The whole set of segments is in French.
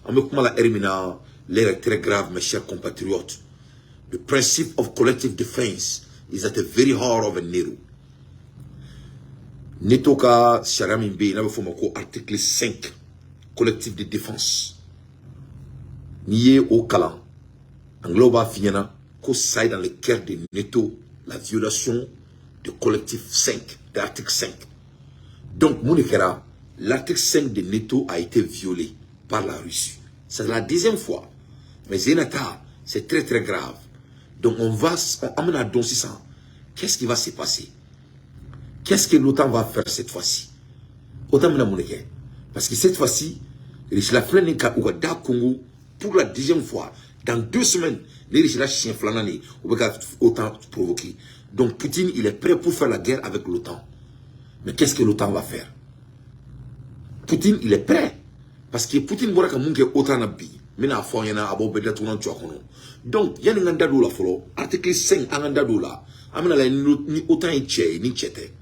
Amekumala Erimina, l'air est très grave, mes chers compatriotes. The principle of collective defense is at the very heart of a Nehru. Netoka Sharamimbe, n'a pas article 5, collectif de défense. Nié au Kalan, Angloba Fiena, qu'au saille dans le cœur de Neto, la violation du collectif 5, de l'article 5. Donc, Mounekera, l'article 5 de Neto a été violé par la Russie. C'est la deuxième fois. Mais Zenata, c'est très très grave. Donc, on amène à Don 600. Qu'est-ce qui va se passer? Qu'est-ce que l'OTAN va faire cette fois-ci? Autant parce que cette fois-ci, la Flanika ou da Congo, pour la deuxième fois, dans 2 semaines, les Richela chien flanani, ou autant provoqué. Donc Poutine, il est prêt pour faire la guerre avec l'OTAN. Mais qu'est-ce que l'OTAN va faire? Poutine, il est prêt. Parce que Poutine, il y a autant de mina fo yana abo beda tunan chokono. Donc yani nganda dola folo article 5 nganda dola amena la ni autant iche ni chete.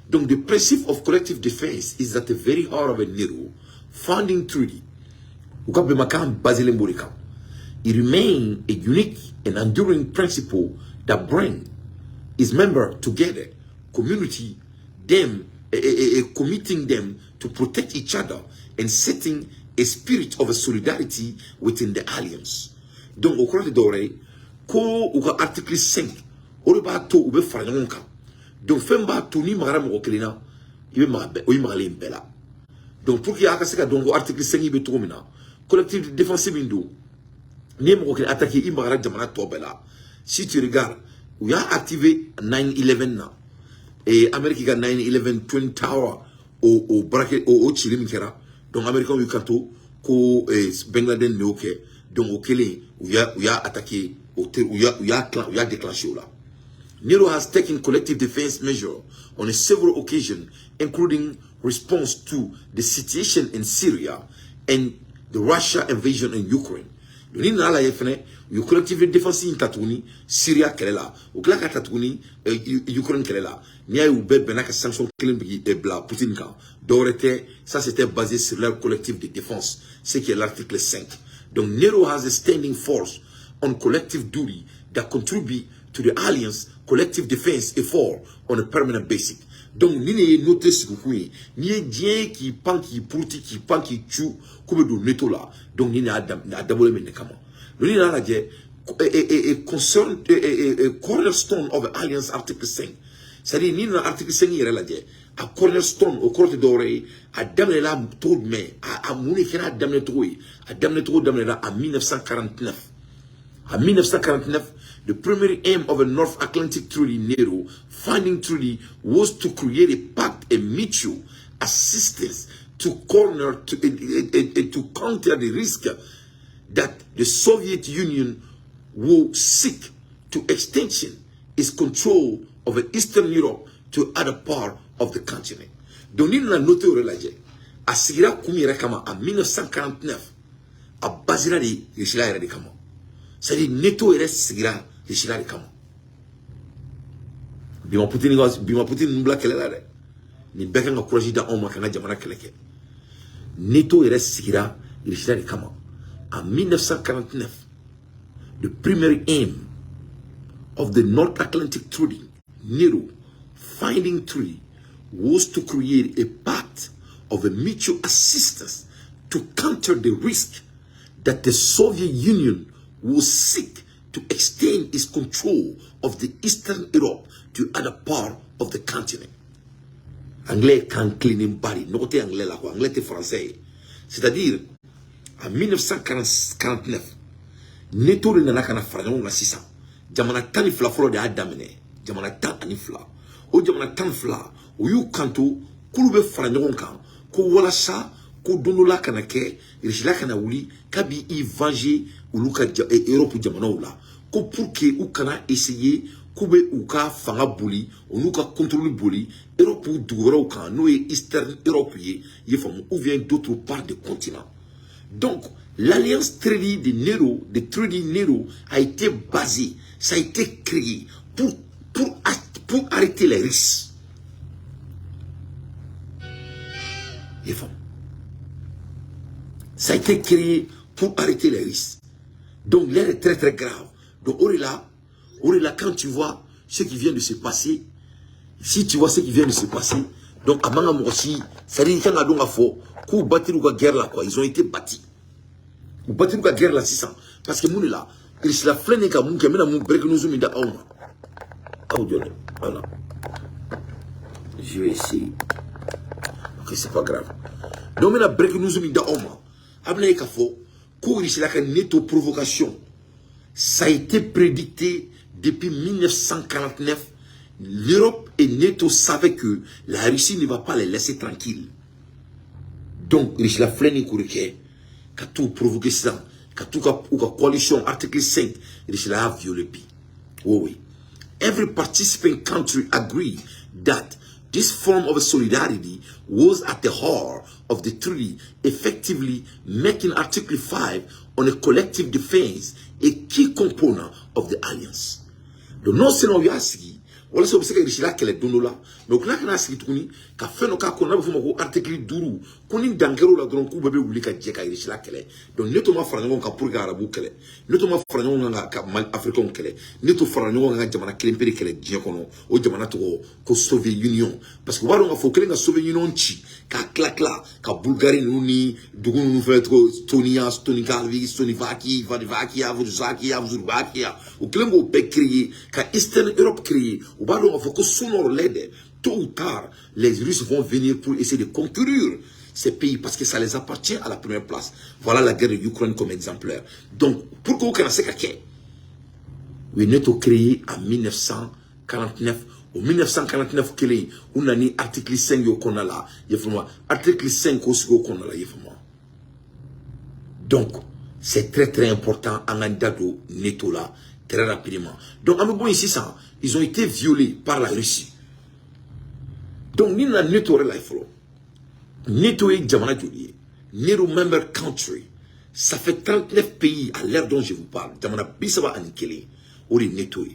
Donc the principle of collective defense is at the very heart of a Nehru founding treaty. Ukabe makam bazile mborika. It remains a unique and enduring principle that brings its members together, community them committing them to protect each other and setting a spirit of a solidarity within the alliance. Donc, au cours de l'orée, ko ou article 5, on va tout ou be faranonka. Donc, femba tout ni maram au kelina, il m'a bella. Donc, pour qu'il y ait un donc article 5 il be tout mina. Collectif défensif indo. Ni mo ko attaquer imara jamana to bella. Si tu regardes, où il a activé 9/11 na. Et Amérique a 9/11 Twin Tower au bracket au Chilimkera. Donc, Américains, ils ont ko Bangladesh ne ok. Donc, au Kélé, où il y a attaqué, où il y a déclenché là. Nehru has taken collective defense measures on several occasions, including response to the situation in Syria and the Russia invasion in Ukraine. Le nina la yefne, you collective defense in Tatuni, Syria kelela, ou klaka Tatuni, Ukraine kelela. Nia ou bel benaka sanction kelimbi et bla Poutine ka. Dorete, ça c'était basé sur leur collectif de défense, ce qui est l'article 5. Donc Nehru has a standing force on collective duty that contribute to the alliance collective defense effort on a permanent basis. Donc ni ne noté ce que vous ni bien qui pan qui pourti qui pan qui tue comme do neto là. Donc ni na d'abord mais comment. Le ni na la concern cornerstone of the alliance article 5. C'est-à-dire ni na article 5 il la dit a cornerstone au corte d'oreille a damné là tout mais a mouni qui a damné trop là en 1949. En 1949, the primary aim of a North Atlantic Treaty Nehru founding treaty was to create a pact and mutual assistance to counter the risk that the Soviet Union will seek to extension its control over Eastern Europe to other part of the continent. Donc, il a noté au relais, à Sigira Koumira Kama en 1949, à Basira de Richila de Kama. C'est-à-dire, Neto est Sigira Richila de Kama. Bima Poutine n'oublie qu'elle est là. Ni Bekan a couragé dans Oma Kana Jamana Keleke. Neto est Sigira Richila de Kama. En 1949, the primary aim of the North Atlantic Treaty, Nehru Finding Treaty, was to create a pact of a mutual assistance to counter the risk that the Soviet Union will seek to extend its control of the Eastern Europe to other part of the continent. Anglais can clean body, notez anglais là, anglais et français. C'est-à-dire, en 1949, Neto de Nanakana Fragnon la 600. Jamana Tanifla Flo de Adamene, Jamana Tanifla, O Jamana Tanfla, O you canto, Kulube Fragnon kan, Ko Walasa, Ko Donola Kanake, Richila Kanaouli, Kabi y venger ou Luka Europe Jamanoula, Ko pour que ou kana essayer, Koube ou ka fanga bouli, ou Luka contrôle bouli, Europe ou Douro kan, nous Eastern Europe ou vient d'autres parts du continent. Donc, l'alliance Treaty de Nehru, de Treaty Nehru, a été basée, ça a été créé pour arrêter les risques. Les femmes. Ça a été créé pour arrêter les risques. Donc l'air est très très grave. Donc là, quand tu vois ce qui vient de se passer, si tu vois ce qui vient de se passer, donc à Mangam aussi, ça dit qu'il y a un faux, qu'on bâtit la guerre là, quoi. Ils ont été bâtis. Ils bâtit la guerre là, 600. Parce que nous là, il se la flène comme nous, qui amène à mon break nous zoom dans Auma. Voilà. Je vais essayer. Ok, c'est pas grave. Donc, on a break nous zoom dans Auma. Amenez qu'à faux, qu'on il a une netto provocation. Ça a été prédicté depuis 1949. L'Europe et NATO savaient que la Russie ne va pas les laisser tranquilles. Donc, la flène qui a tout provoqué ça, qui a tout coalition, article 5, il a violé. Oui. Every participant country agreed that this form of solidarity was at the heart of the treaty, effectively making Article 5 on a collective defense a key component of the alliance. Donc, non seulement voilà ce que c'est que les données là. Donc là, on a ce qui a fait nos cas qu'on a fait mon article d'Ourou, qu'on est dans le droit qu'on peut oublier qu'à dire qu'il est là. Donc ne te m'en fasse pas pour garder qu'elle, ne te m'en fasse pas mal africain qu'elle, ne te fasse pas que jamana kelempere qu'elle dit qu'on au jamana to sauver l'union. Parce que voilà on a faut que la sauver l'union chi, qu'à clac là, qu'à Bulgarie nous ni, d'où nous fait trop Estonia, Stonicalvi, Stonivaki, Vadivakia, Vuzakia, Vuzubakia, ou que l'on peut créer, qu'à Eastern Europe créer. Il faut que sooner or later, tôt ou tard, les Russes vont venir pour essayer de conquérir ces pays parce que ça les appartient à la première place. Voilà la guerre de l'Ukraine comme exemplaire. Donc, pour que vous connaissiez oui, nous avons créé en 1949. En 1949, on a mis article 5 qu'on a là. Article 5 aussi qu'on a là. Donc, c'est très très important en Andado Neto là. Très rapidement. Donc, en bon ici, ça, ils ont été violés par la Russie. Donc, nous avons Neto là, Neto est Jamana Jolié. Neto member country. Ça fait 39 pays à l'ère dont je vous parle. Jamana Bissaba Anikele. Ou les Neto.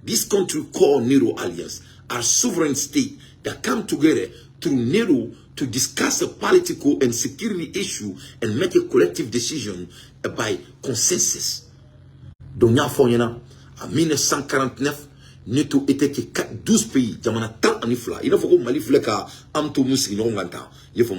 This country called NATO Alliance are sovereign states that come together through NATO to discuss a political and security issue and make a collective decision by consensus. Donc, en 1949, NATO était que 12 pays. Jamana tant en ifla. Il faut que Mali fleka amto musi nganta. Il faut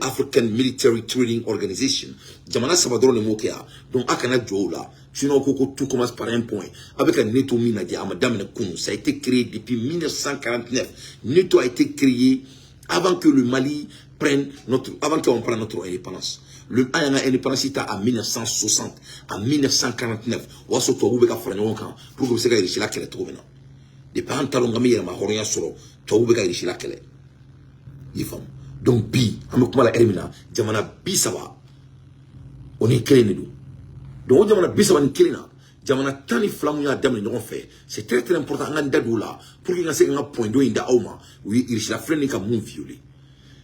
African Military Trading Organization. Jamana sabadoro le mokea. Donc akana jola. Sinon tout commence par un point. Avec un NATO mina di amadame ne kunu. Ça a été créé depuis 1949. NATO a été créé avant que le Mali prenne avant qu'on prenne notre indépendance. Le indépendance était en 1960, en 1949. On se trouve à faire pour que vous soyez là qu'elle est trouvée. Les parents talons gamés ma rien sur toi vous avez là qu'elle est. Donc bi, amok la elimina, jamana bi sawa. On est créé nous. Donc jamana bi sawa ni créé na. Jamana tani flamu ya dam ni fait. C'est très très important en dadou là pour que vous un point d'eau inda auma. Oui, il la flène ka mon violé.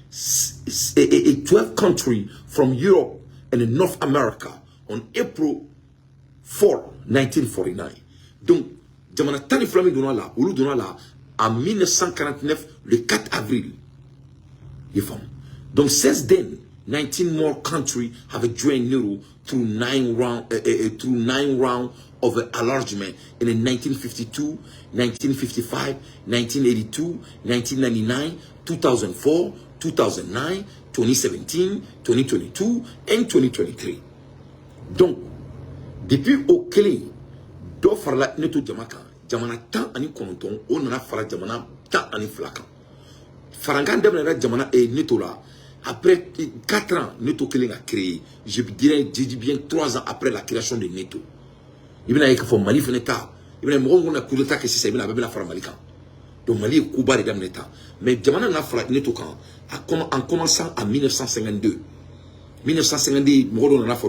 12 countries from Europe and North America on April 4, 1949. Donc, Jamana Tani Flami donna là, Oulu donna là, en 1949, le 4 avril. Donc, since then, 19 more countries have joined NATO through 9 rounds of enlargement in 1952, 1955, 1982, 1999, 2004, 2009, 2017, 2022 and 2023. Donc, depuis au clé, d'offre la neto jamaka, jamana tan ani konton, on a fara jamana tan ani flakan. Farangan demana jamana et neto là. Après 4 ans, Neto Keling a créé, je dis bien 3 ans après la création de Neto. Il y a un Mali Feneta, il y a un coup d'État qui s'est mis à la Malika. Donc Mali est Kuba de Damneta. Mais Jamana n'a pas Neto en commençant en 1952. 1952, Moro n'a pas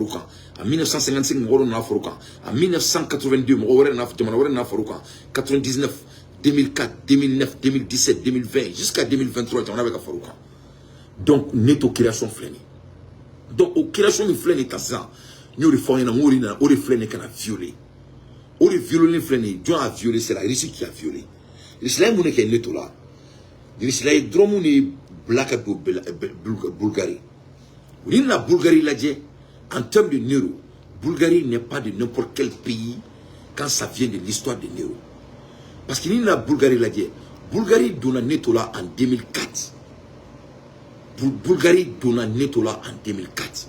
en 1955, Moro n'a pas en 1982, Moro n'a pas 99, 2004, 2009, 2017, 2020, jusqu'à 2023, Jamana n'a pas fait. Donc, neto création flène. Donc, au création de flène est à ça. Nous, les femmes, nous, les flènes qu'on a violé. Nous, les violés, flènes, Dieu a violé, c'est la Russie qui a violé. L'islam, nous, qui est neto là. L'islam, drôme, nous, black Bulgarie. Ni la Bulgarie lajé, en termes de neuro, Bulgarie n'est pas de n'importe quel pays quand ça vient de l'histoire de neuro. Parce que ni la Bulgarie lajé, Bulgarie donna Netola en 2004. Bulgarie donna Netola en 2004.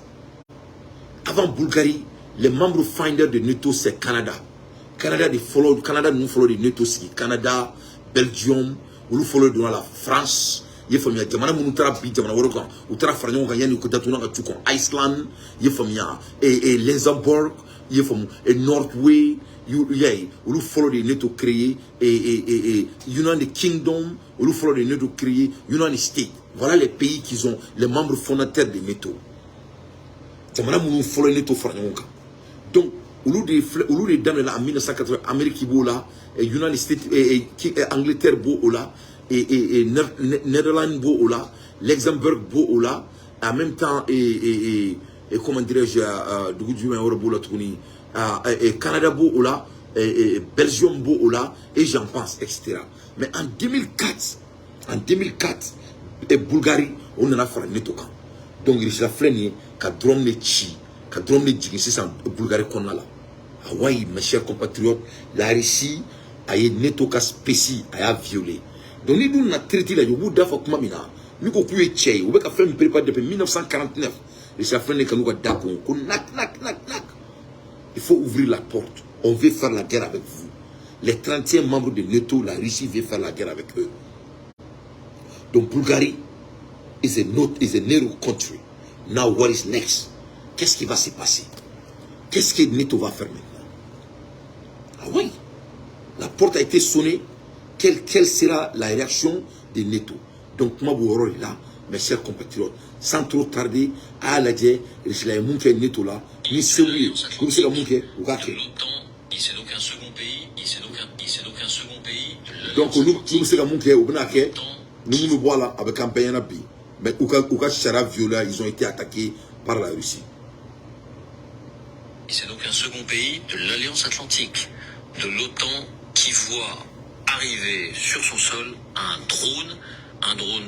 Avant Bulgarie, les membres finder de NATO c'est Canada. Canada nous follow de NATO c'est Canada, Belgium, nous follow de la France. Il faut bien jamana munutara bi jamana woroka utara farnyo ga yani ko datuna ga tukon Iceland il faut bien et Luxembourg il faut et Norway nous follow de NATO créé et United Kingdom nous follow de NATO créé United States. Voilà les pays qui sont les membres fondateurs de NATO. Jamana munu follow NATO farnyo ga. Donc au lieu de dans la 1980 Amérique bola et United States et Angleterre bola et Netherlands beau là, Luxembourg beau là, en même temps et comment dirais-je et Canada beau là, et Belgium beau là, et j'en pense, etc. Mais en 2004 et Bulgarie on en a fait un netto. Donc il s'est fait qu'à drôme les chi, qu'à drôme les djigis, c'est en Bulgarie qu'on a là. Ah ouais, mes chers compatriotes, la Russie a eu netto cas spécial, a violé. Donc, nous avons traité la yobu d'afa kuma mina. Nous avons pu échouer. Nous avons fait une prépa depuis 1949. Et ça fait que nous avons d'accord. Il faut ouvrir la porte. On veut faire la guerre avec vous. Les 31 membres de NATO, la Russie veut faire la guerre avec eux. Donc, Bulgarie is a NATO country. Now, what is next? Qu'est-ce qui va se passer? Qu'est-ce que NATO va faire maintenant? Ah oui, la porte a été sonnée. Quelle sera la réaction de NATO? Donc, moi, je là, mes chers compatriotes, sans trop tarder, à la dire, je l'ai montré NATO là, ni celui, comme c'est la montré, ou gâté. C'est donc un second pays, c'est donc un second pays. Donc, nous, c'est la montré, ou bien, nous, voilà, avec un pays en appui. Mais, au cas Chara viola, ils ont été attaqués par la Russie. C'est donc un second pays de l'Alliance Atlantique, de l'OTAN, qui voit arriver sur son sol un drone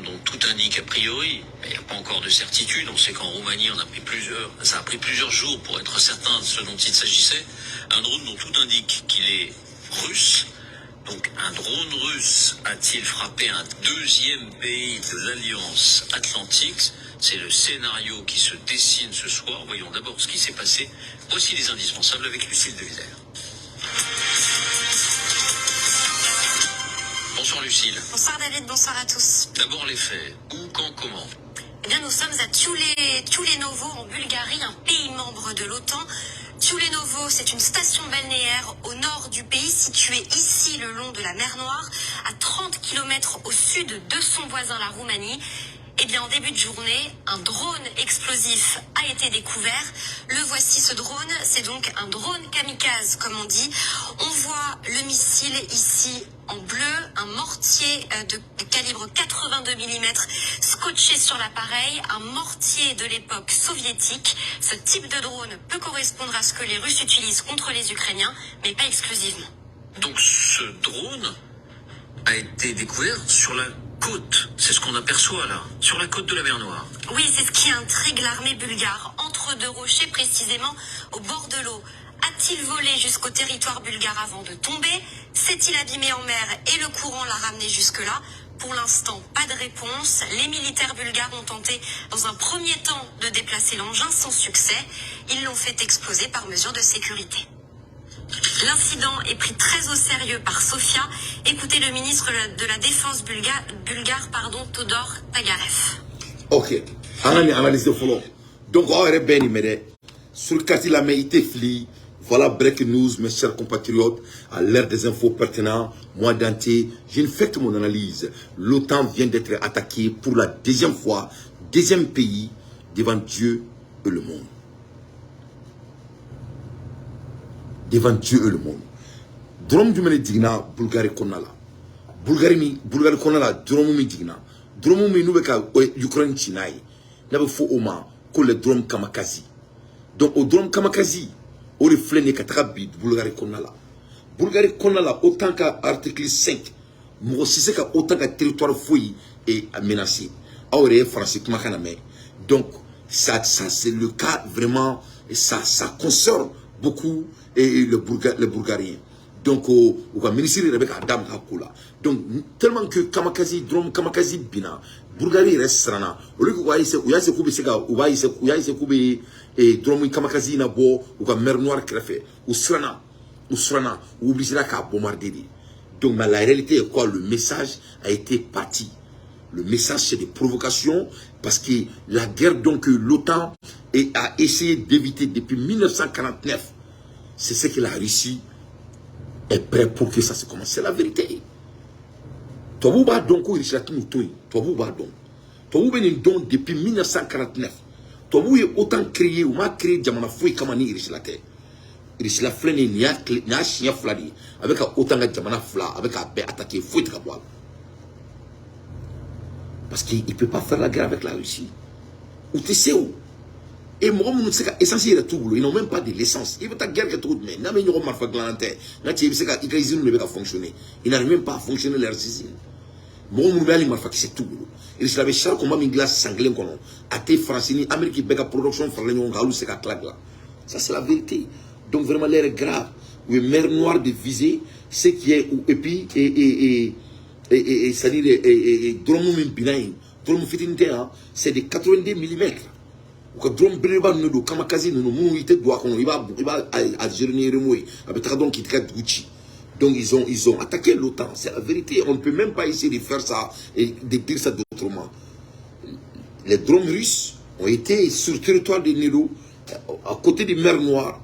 dont tout indique a priori, mais il n'y a pas encore de certitude, on sait qu'en Roumanie ça a pris plusieurs jours pour être certain de ce dont il s'agissait, un drone dont tout indique qu'il est russe. Donc un drone russe a-t-il frappé un deuxième pays de l'Alliance Atlantique? C'est le scénario qui se dessine ce soir. Voyons d'abord ce qui s'est passé. Voici les indispensables avec Lucille de Villers. Bonsoir Lucille. Bonsoir David, bonsoir à tous. D'abord les faits. Où, quand, comment? Eh bien, nous sommes à Tulenovo en Bulgarie, un pays membre de l'OTAN. Tulenovo, c'est une station balnéaire au nord du pays, située ici le long de la mer Noire, à 30 km au sud de son voisin, la Roumanie. Eh bien, en début de journée, un drone explosif a été découvert. Le voici, ce drone. C'est donc un drone kamikaze, comme on dit. On voit le missile ici en bleu, un mortier de calibre 82 mm scotché sur l'appareil, un mortier de l'époque soviétique. Ce type de drone peut correspondre à ce que les Russes utilisent contre les Ukrainiens, mais pas exclusivement. Donc ce drone a été découvert sur la côte, c'est ce qu'on aperçoit là, sur la côte de la mer Noire. Oui, c'est ce qui intrigue l'armée bulgare, entre deux rochers précisément au bord de l'eau. A-t-il volé jusqu'au territoire bulgare avant de tomber? S'est-il abîmé en mer et le courant l'a ramené jusque-là? Pour l'instant, pas de réponse. Les militaires bulgares ont tenté dans un premier temps de déplacer l'engin sans succès. Ils l'ont fait exploser par mesure de sécurité. L'incident est pris très au sérieux par Sofia. Écoutez le ministre de la Défense bulgare, Todor Tagarev. Ok, analyse de follow. Donc, on aurait bien aimé sur le quartier la méité fli. Voilà breaking news, mes chers compatriotes. À l'ère des infos pertinentes, moi Dante, j'ai fait mon analyse. L'OTAN vient d'être attaqué pour la deuxième fois, deuxième pays devant Dieu et le monde. Devant Dieu et le monde. Drom du mene digna Bulgarie konala. Bulgarie konala drom mi digna. Drom mi nube ka Ukraine chinai. N'abe fo oma ko le drom kamakazi. Donc au drom kamakazi, au reflet kataka bid Bulgarie konala. Bulgarie konala autant qu'à article 5. Mo si ka autant qu'à territoire fouille et menacé. Aure français kuma kana me. Donc Ça c'est le cas vraiment, et ça concerne beaucoup et les Bulgariens. Donc, au ministère de Adam Hakula. Donc, tellement que Kamakazi, Drom, Kamakazi Bina, Bulgarie reste strana. Au lieu que vous voyez, et Drom, Kamakazi Nabo, ou comme mer noire crefé, ou Strana, ou obligé à bombarder. Donc, mais la réalité est quoi? Le message a été parti. Le message, c'est des provocations, parce que la guerre, donc, l'OTAN a essayé d'éviter depuis 1949. C'est ce que la Russie est prête pour que ça se commence. C'est la vérité. Toi, vous avez donc, depuis 1949. Toi, vous avez autant créé, ou m'a créé, Jamana Fouy, Kamani, Rishlate. Rishla Fleni, Nia Chien Fladi, avec autant de Jamana Fla, avec un bé attaqué, Fouy Traboal. Parce qu'il ne peut pas faire la guerre avec la Russie. Ou tu sais où? Et moi, je sais essentiel tout boulot. Ils n'ont même pas de l'essence. Ils veulent ta guerre que tout mais n'a même pas fait glanter. N'a tu sais qu'ils usines ne peuvent pas fonctionner. Ils n'arrivent même pas à fonctionner leurs usines. Moi, je vais aller me faire que c'est tout boulot. Ils savaient cher comment une glace sanglée qu'on a. À tes Francini, Amérique Bega Production, Fralagnon, Galou, c'est qu'à claque là. Ça c'est la vérité. Donc vraiment l'air est grave. Oui, mer noire de visée, ce qui est et puis c'est-à-dire drôme binaï, drôme fitinité, c'est de 90 mm. Ou drone breba nous do kamakazi nous nous ite doit qu'on il va à gérer remoué avec donc qui traite Gucci. Donc ils ont attaqué l'OTAN, c'est la vérité. On ne peut même pas essayer de faire ça et de dire ça d'autrement. Les drones russes ont été sur le territoire de Nero, à côté des mers Noires,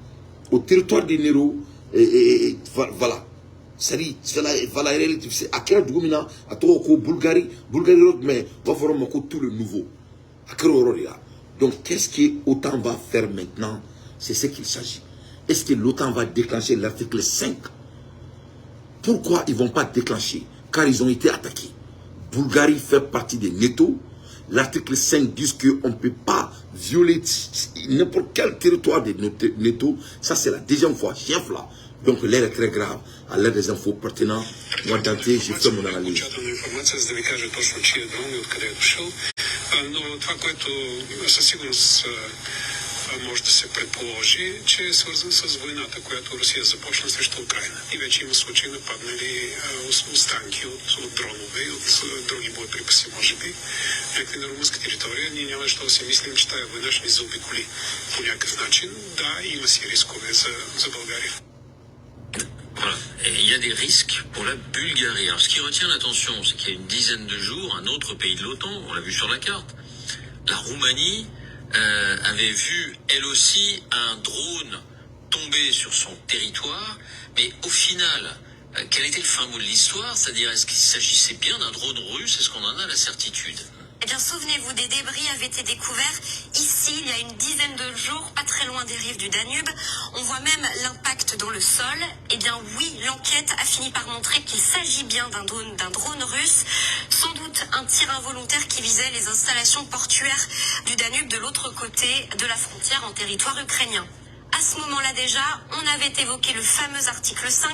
au territoire de Nero et voilà. C'est-à-dire, voilà, c'est à quel domaine à toi Bulgarie, mais va voir tout le nouveau. À quel là. Donc, qu'est-ce que l'OTAN va faire maintenant? C'est ce qu'il s'agit. Est-ce que l'OTAN va déclencher l'article 5? Pourquoi ils ne vont pas déclencher? Car ils ont été attaqués. Bulgarie fait partie des NATO. L'article 5 dit qu'on ne peut pas violer n'importe quel territoire de NATO. Ça, c'est la deuxième fois. Chef là. Donc, l'air est très grave. À l'aide des infos pertinentes, moi, Dante, j'ai fait mon analyse. Но това, което със сигурност може да се предположи, че е свързан с войната, която Русия започна срещу Украина. И вече има случаи нападнали останки от дронове и от други боеприпаси, може би, някакви на румънска територия. Ние няма защо да си мислим, че тая война ще ни заобиколи по някакъв начин. Да, има си рискове за България. Voilà. Et il y a des risques pour la Bulgarie. Alors, ce qui retient l'attention, c'est qu'il y a une dizaine de jours, un autre pays de l'OTAN, on l'a vu sur la carte, la Roumanie avait vu, elle aussi, un drone tomber sur son territoire. Mais au final, quel était le fin mot de l'histoire? C'est-à-dire, est-ce qu'il s'agissait bien d'un drone russe? Est-ce qu'on en a la certitude? Eh bien, souvenez-vous, des débris avaient été découverts ici, il y a une dizaine de jours, pas très loin des rives du Danube. On voit même l'impact dans le sol. Eh bien, oui, l'enquête a fini par montrer qu'il s'agit bien d'un drone russe. Sans doute un tir involontaire qui visait les installations portuaires du Danube de l'autre côté de la frontière en territoire ukrainien. À ce moment-là déjà, on avait évoqué le fameux article 5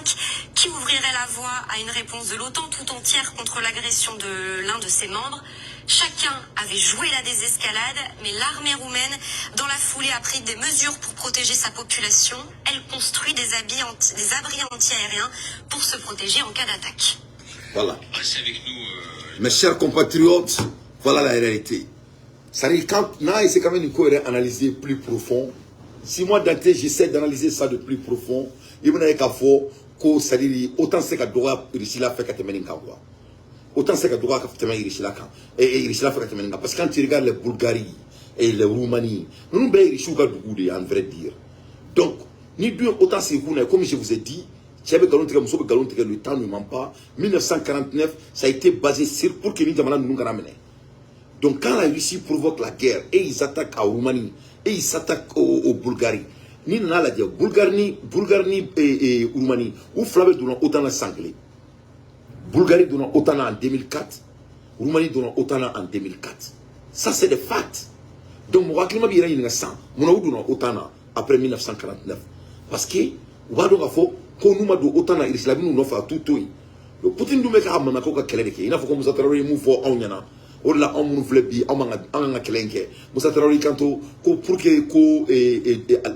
qui ouvrirait la voie à une réponse de l'OTAN tout entière contre l'agression de l'un de ses membres. Chacun avait joué la désescalade, mais l'armée roumaine, dans la foulée, a pris des mesures pour protéger sa population. Elle construit des abris anti-aériens pour se protéger en cas d'attaque. Voilà. Restez avec nous. Mes chers compatriotes, voilà la réalité. Ça dit, quand c'est quand même une cohérence analysée plus profond. Si moi, Dante, j'essaie d'analyser ça de plus profond, il y a un cas ça dit, autant c'est qu'à droit, il y a fait qu'à te mener en quoi. Autant c'est qu'à droit, qu'à te mener en parce que quand tu regardes les Bulgarie et les Roumanie, nous nous baillons les en vrai dire. Donc, ni deux, autant c'est vous, comme je vous ai dit, le temps ne ment pas. 1949, ça a été basé sur pour que nous nous ramène. Donc, quand la Russie provoque la guerre et ils attaquent à Roumanie, et ils s'attaquent au Bulgarie. Ni n'a la dire Bulgarie et Roumanie. Ou Flavie donnant autant la sanglée. Bulgarie donnant autant en 2004. Roumanie donnant autant en 2004. Ça c'est des facts. Donc mon climat bien il y a 100. Mon ou donnant autant après 1949. Parce que on va donc faut qu'on nous m'a donné autant en Israël nous n'offre tout tout. Le Poutine nous met à Monaco qu'à quelle il faut qu'on nous attrape nous faut on y en a. o la on mun flebi on nga kelenke Moussa Traoré kanto ko pour que ko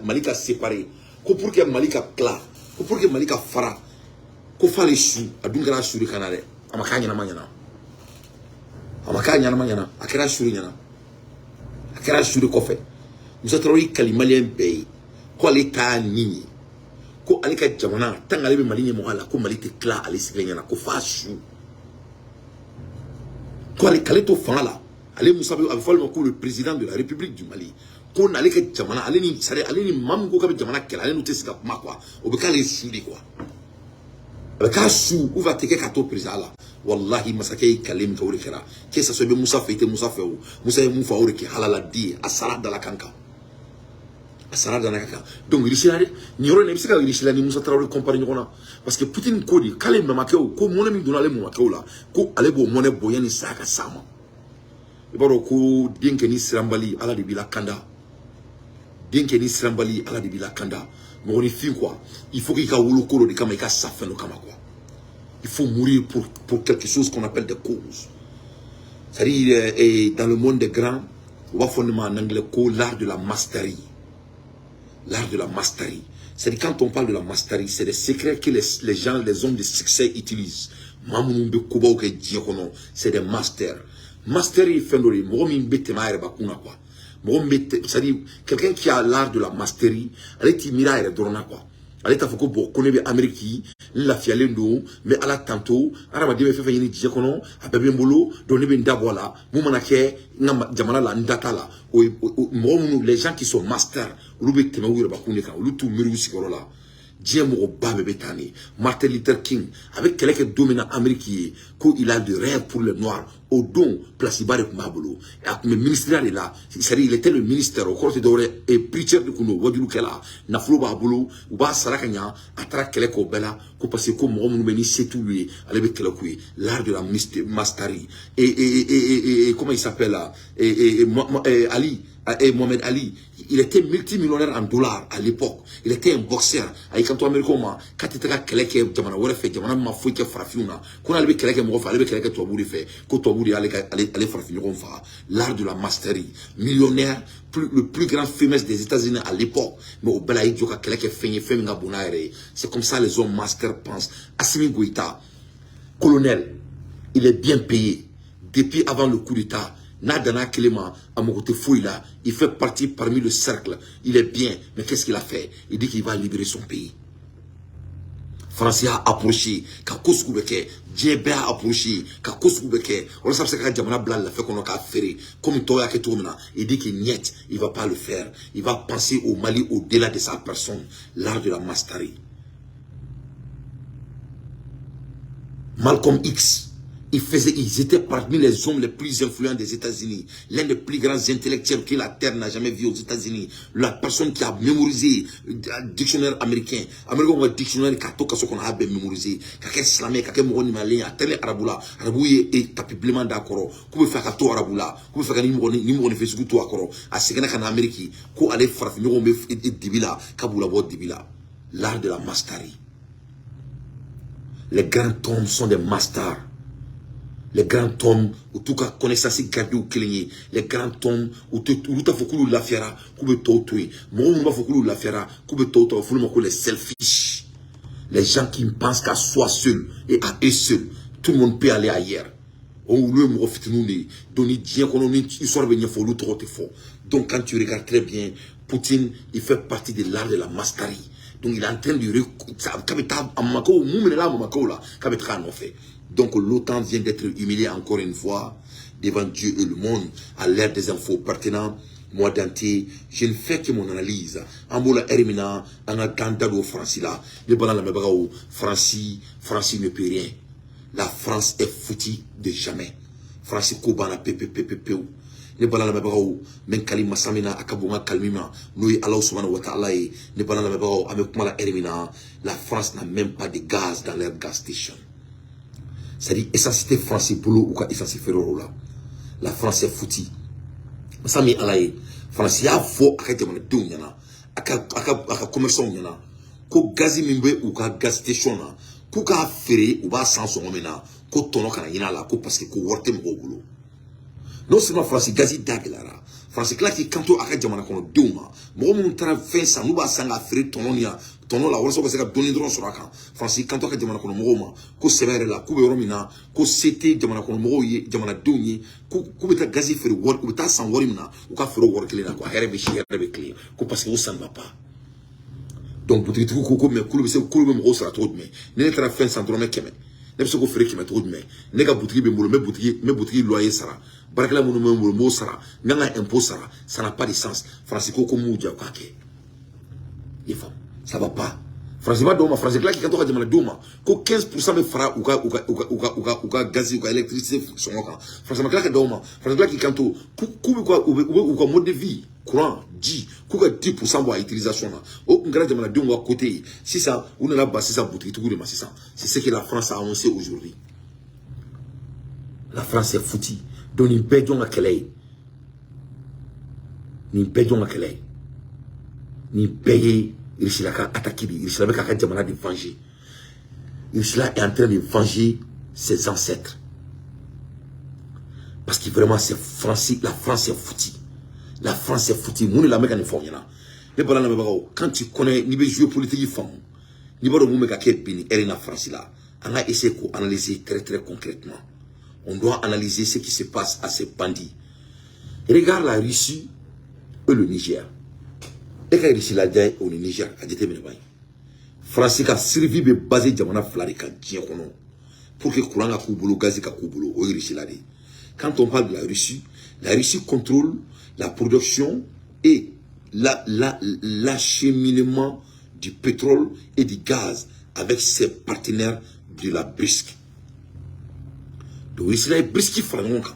Malika séparé ko pour que Malika clair ko pour que Malika fara ko fale su adungara suri kanare amakanya na manyana akira suri nyana akira suri ko fe Moussa Traoré kalimalien bay ko l'État nini ko alika jamana tangale be mali mo ala ko mali te clair ali siglenyana ko fa su ko ali kaleto fala ale Moussa avait fallu ko le président de la République du Mali ko na alika jamana ale ni sare ale ni mam ko ka jamana kala ale no tesika kuma quoi o be kale su di quoi avec un sou ou va te que kato président là wallahi masake kalim ka wuri kira ke sa so be Moussa fete Moussa fe Moussa e mu fa wuri ke halala di asara dala kanka asara dala kanka donc risilade ni yoro ne bisika risilade Moussa Traoré comparer ngona parce que Poutine ko di kalim ma ko mona mi donale mo ko la ko ale bo mona boyani saka sama e baro ko dinke ni sirambali ala de bila kanda dinke ni sirambali ala de bila kanda mais quoi il faut qu'il y ait un kolo de kama ika safeno kama quoi il faut mourir pour quelque chose qu'on appelle des causes. C'est-à-dire dans le monde des grands on va fondement en anglais l'art de la mastery. L'art de la mastery, c'est-à-dire quand on parle de la mastery, c'est des secrets que les gens, les hommes de succès utilisent. C'est des masters. Mastery fendori momi mbete maere bakuna quoi. C'est-à-dire quelqu'un qui a l'art de la mastery, allez ti mira ere dorona quoi. Allez ta foko bo konebe Ameriki, la fialendo, mais à la tantôt, araba debe fe fayini dije kono, abebe mbolo, donebe ndabola, mumanake na jamana la ndata la. Les gens qui sont masters, lube temawira bakune kan, lutu miru sikorola. Martin Luther King, avec quelqu'un qui domine l'Amérique, il a des rêves pour les Noirs, au don, Placibare Mabolo. Le ministère est là, il était le ministère, au côté d'Oré, et preacher de Kuno, Wadou Kela, Naflo Babolo, ou Bas Sarakanya, Atra Keleko Bella, qu'on passe comme on nous c'est tout lui, avec Kelokui, l'art de la mastery. Et comment il s'appelle là? Ali. Et Mohamed Ali, il était multimillionnaire en dollars à l'époque. Il était un boxeur. Avec quand américain, quand il était quelqu'un qui jamana wala fait jamana ma fouille qui frafuna. Quand il avait quelqu'un mo fa, il avait quelqu'un qui tobouri fait. Quand tobouri allait frafuna comme fa. L'art de la mastery. Millionnaire, le plus grand famous des États-Unis à l'époque. Mais au belaïd joka quelqu'un qui fait nga bonaire. C'est comme ça les hommes masters pensent. Assimi Goïta, colonel, il est bien payé depuis avant le coup d'État. Nadana Kelema, Amogote Fouila, il fait partie parmi le cercle. Il est bien, mais qu'est-ce qu'il a fait? Il dit qu'il va libérer son pays. Français a approché, Kakoskoubeke, Djebe a approché, Kakoskoubeke, on sait que Djamana Blan l'a fait qu'on a ferré, comme Toya Ketoumna, il dit qu'il niet, il va pas le faire. Il va penser au Mali au-delà de sa personne, l'art de la mastery. Malcolm X. Ils étaient parmi les hommes les plus influents des États-Unis. L'un des plus grands intellectuels que la Terre n'a jamais vu aux États-Unis. La personne qui a mémorisé le dictionnaire américain. Américain, le dictionnaire qu'on a mémorisé. Quelqu'un islamé, quelqu'un moroni malien, tel araboula. Arabouye est tapiblement d'accord. Comment faire kato araboula? Comment faire ni fait ce que toi d'accord? À ce qu'on a en Amérique, qu'on allait faire nous et dibila, kaboula bot dibila. L'art de la mastery. Les grands tombes sont des masters. Les grands tombes, où tout cas connaissance gardé ou cligné, les grands tombes, où tout a foutu la fiera, coube totoué, mon va foutu la fiera, coube totoué, faut les selfish. Les gens qui ne pensent qu'à soi seul et à eux seuls, tout le monde peut aller ailleurs. On le me refait nous, donner bien qu'on il soit venu faut l'autre trop fort. Donc quand tu regardes très bien, Poutine, il fait partie de l'art de la mastery. Donc il est en train de donc l'OTAN vient d'être humilié encore une fois devant Dieu et le monde à l'ère des infos pertinents. Moi Dante, je ne fais que mon analyse. Ambola Hermina, en attendant au France là, le ballon la mebagao, France ne peut rien. La France est foutue de jamais. France Kobana PPPPP. Ne bala la mebagao, men kalima samina akabunga kalmima, nous Allah subhanahu wa ta'ala, ne bala la mebagao, avec moi la Hermina, la France n'a même pas de gaz dans leur gas station. C'est-à-dire, et ça c'était France Polo ou ça c'est Ferrero là. La France est foutue. Sami alaye, France ya fo akete mon deux nyana, aka commerçant nyana, ko gazi mimbe ou ka gas station na, ko ka ferré ou ba sans son mena, ko tono kana yina la ko parce que ko worte mo boulot. Non seulement France gazi dagelara France kila ki kanto aka jamana kono deuma mo mun tara fin sa nu ba sanga fere tononia tono la wala ko se ka doni dron suraka France kanto aka jamana kono mo ma ko severe la ku be romina ko c'était jamana kono mo ye jamana doni ku beta gazi fere wor ku beta san worimna u ka fere wor kile na ko here be shi here be kile ko parce que ça ne va pas donc peut-être ko me ku be se ku be mo sara to me ne tara fin sans drome keme ne be se ko fere keme to me ne ka boutique be mo me boutique loyer sara barakala munu mo sara nganga impôt sara ça n'a pas de sens Francisco ko muja kake yefam ça va pas Francisco doma Francisco la ki kanto ka jamana doma ko 15% be fara uka gazi uka électricité songoka Francisco la ka doma Francisco la ki kanto ku ko mode de vie courant dit ku ka 10% bo utilisation na o ngara jamana doma côté si ça on a bas ça boutique tout de ça c'est ce que la France a annoncé aujourd'hui. La France est foutue. Donc nous perdons la clé. Nous perdons la clé. Nous payons. Il est attaqué. Il est en train de venger. Il est en train de venger ses ancêtres. Parce que vraiment, c'est France, la France est foutue. La France est foutue. Nous, la mécanique, quand tu connais, ni veux jouer politique, ni veux me faire la France là. On a essayé d'analyser très très concrètement. On doit analyser ce qui se passe à ces bandits. Regarde la Russie et le Niger. Et quand la Russie l'a dit au Niger, a dit France a servi de base de la Flarika pour que le courant a coupé le gaz a coupé le Russie l'a dit. Quand on parle de la Russie contrôle la production et l'acheminement du pétrole et du gaz avec ses partenaires de la BRICS. Donc ici là, briski frangonka.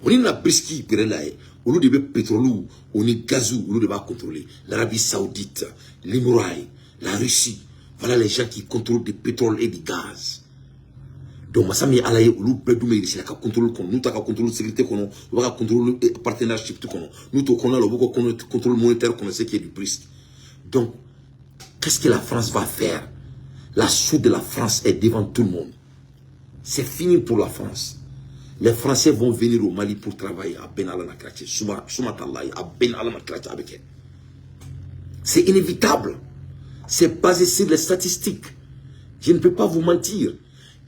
On est la briski là, au lieu de pétrole, on est gazou, au lieu de contrôler. L'Arabie Saoudite, l'Émouraï, la Russie, voilà les gens qui contrôlent du pétrole et du gaz. Donc masami alaye au lieu de me ici là, contrôle qu'on nous t'as contrôle sécurité qu'on nous va contrôle partenariat tout qu'on nous t'au qu'on a le beaucoup contrôle monétaire qu'on sait qui est du BRICS. Donc qu'est-ce que la France va faire? La chute de la France est devant tout le monde. C'est fini pour la France. Les Français vont venir au Mali pour travailler à Ben Alana Kraché. C'est inévitable. C'est basé sur les statistiques. Je ne peux pas vous mentir.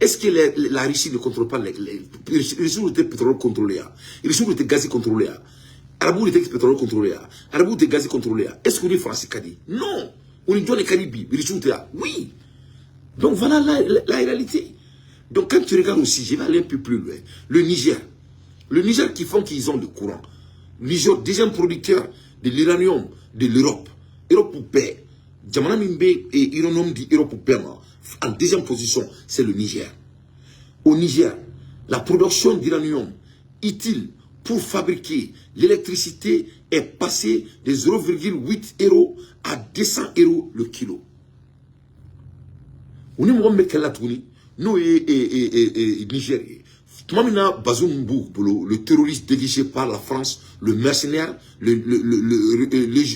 Est-ce que la Russie ne contrôle pas les ressources de pétrole contrôlées? Les ressources de gaz contrôlées? Arabou de pétrole contrôlées? Arabou de gaz contrôlées? Est-ce qu'on est français Kadi? Non. On est dans les Caribes. Les ressources là. Oui. Donc voilà la réalité. Donc quand tu regardes aussi, je vais aller un peu plus loin. Le Niger qui font qu'ils ont le courant. Le Niger, deuxième producteur de l'uranium de l'Europe. Europe pour paix. Djamana Mimbe et uranium de l'Europe pour paix. En deuxième position, c'est le Niger. Au Niger, la production d'uranium utile pour fabriquer l'électricité est passée de 0,8 € à 200 € le kilo. On est moins nous et Niger. Le terroriste déguisé par la France, le mercenaire, le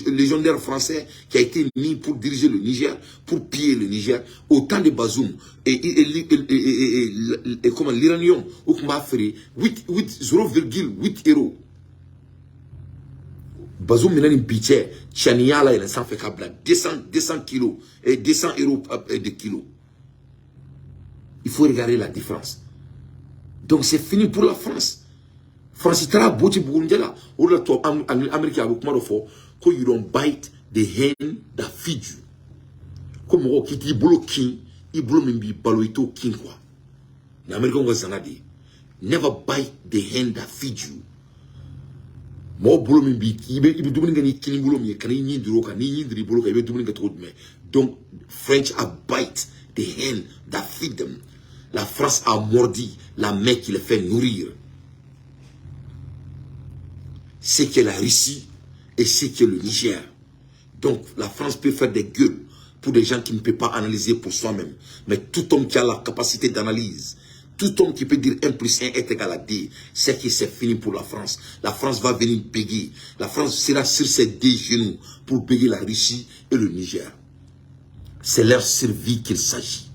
légendaire français qui a été mis pour diriger le Niger, pour piller le Niger, autant de Bazoum et comment l'Iranium, ou qu'on va faire 0,8 €. Bazoum n'a pas pitié, Chania là, il a fait 200 kilos et 200 € de kilos. Il faut regarder la différence. Donc c'est fini pour la France. France est très beau, là. Ou là, toi, Américain, avec moi, you don't bite the hand that feeds you. Comme on dit, il bloque, il bloque même baloito king quoi. L'Américain va s'en dire, never bite the hand that feeds you. Moi, bloque même il veut dominer gagner king bloque mais quand il n'y duro quand il n'y duro il veut dominer trop de mais. Donc French a bite the hand that feed them. La France a mordi la main qui les fait nourrir. C'est que la Russie et c'est que le Niger. Donc la France peut faire des gueules pour des gens qui ne peuvent pas analyser pour soi-même. Mais tout homme qui a la capacité d'analyse, tout homme qui peut dire 1 + 1 est égal à 2, c'est que c'est fini pour la France. La France va venir payer. La France sera sur ses 2 genoux pour payer la Russie et le Niger. C'est leur survie qu'il s'agit.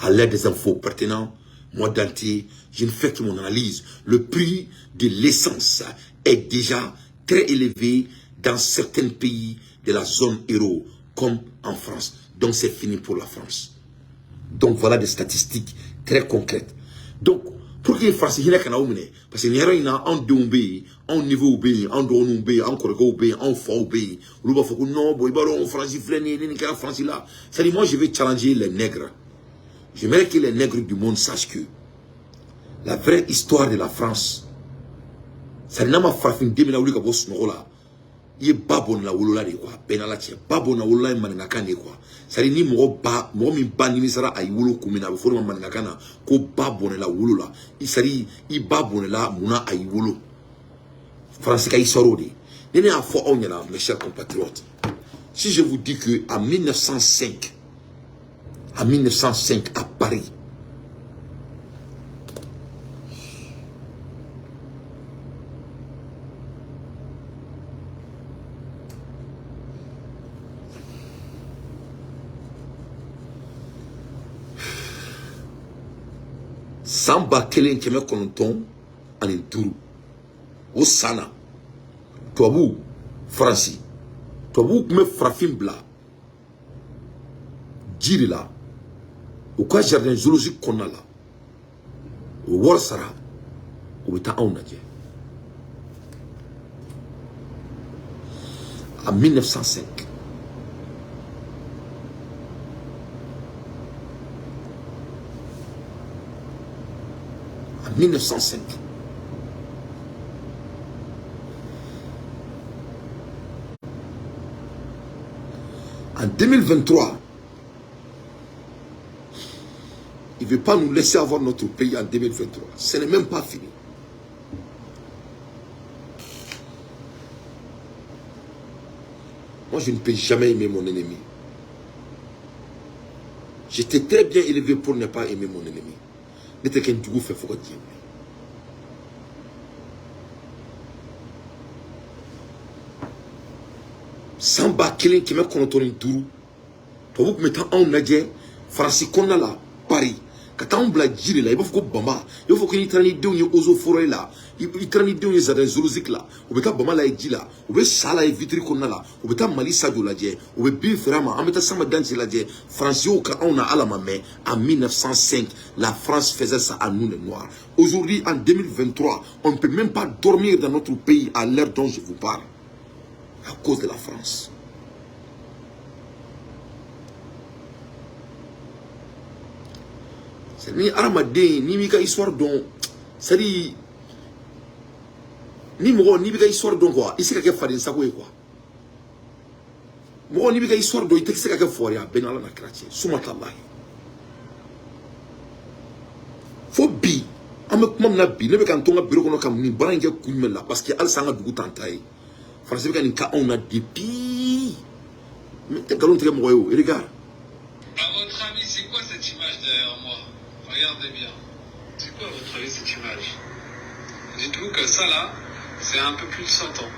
À l'aide des infos pertinentes, Moi, Dante, je ne fais que mon analyse. Le prix de l'essence est déjà très élevé dans certains pays de la zone euro, comme en France. Donc, c'est fini pour la France. Donc, voilà des statistiques très concrètes. Donc, pour que les Français ne soient pas parce que nous avons un niveau B, un don B, un corrego B, un faux B. Nous avons fait non, boy, Français fléné, les Français là. C'est-à-dire, moi, je vais challenger les nègres. J'aimerais que les nègres du monde sachent que la vraie histoire de la France, ça n'a pas fait une déménage au Bosnola. Il est babon la wolola de quoi, penalache, babon la wolola maningaka de quoi. Ça dit ni mo mi ba ni sara ay wolo kumina before maningaka na ko babon la wolola. Il sari i babon la muna ay wolo. Français kay sorodi. Nene a fo onyala mes chers compatriotes. Si je vous dis que en 1905 à Paris, Samba Kelen Keme Kononton ani duru o sana tobu Franci tobu me frafin bla jiri la o ka jardin zoologique konna la o wor sara o bita awnaje en 1905. En 1905. En 2023, il ne veut pas nous laisser avoir notre pays en 2023. Ce n'est même pas fini. Moi, je ne peux jamais aimer mon ennemi. J'étais très bien élevé pour ne pas aimer mon ennemi. N'était qu'un dugo fait fort dire. Samba Kelen qui m'a connoté duru. Toi vous mettez en nadie, Francis Konala, Paris. Quand on bla jiri là, il faut que Bama, il faut qu'il traîne deux ni ozo forêt là, il traîne deux ni zade zoologique là, ou beta Bama là et là, ou beta Sala et Vitri Konala, ou beta Mali Sadou là dje, ou beta Biframa, en mettant Samba Dansi là dje, Francis au cas on a à la mamé, en 1905, la France faisait ça à nous les Noirs. Aujourd'hui, en 2023, on ne peut même pas dormir dans notre pays à l'heure dont je vous parle, à cause de la France. Ni aramadé ni mika histoire donc c'est dit ni mo ni mika histoire donc quoi ici ka fadin sako quoi mo ni mika histoire donc il ka foria benala na kratie sumatallahi fo bi am ko na bi ne be kan tonga biro kono kam ni barange kunmela parce que al sanga dugu tantai français ka ni ka on a depuis mais te galon très mo regarde. À votre avis, c'est quoi cette image derrière moi? Regardez bien. C'est quoi à votre avis cette image? Dites-vous que ça là, c'est un peu plus de 100 ans.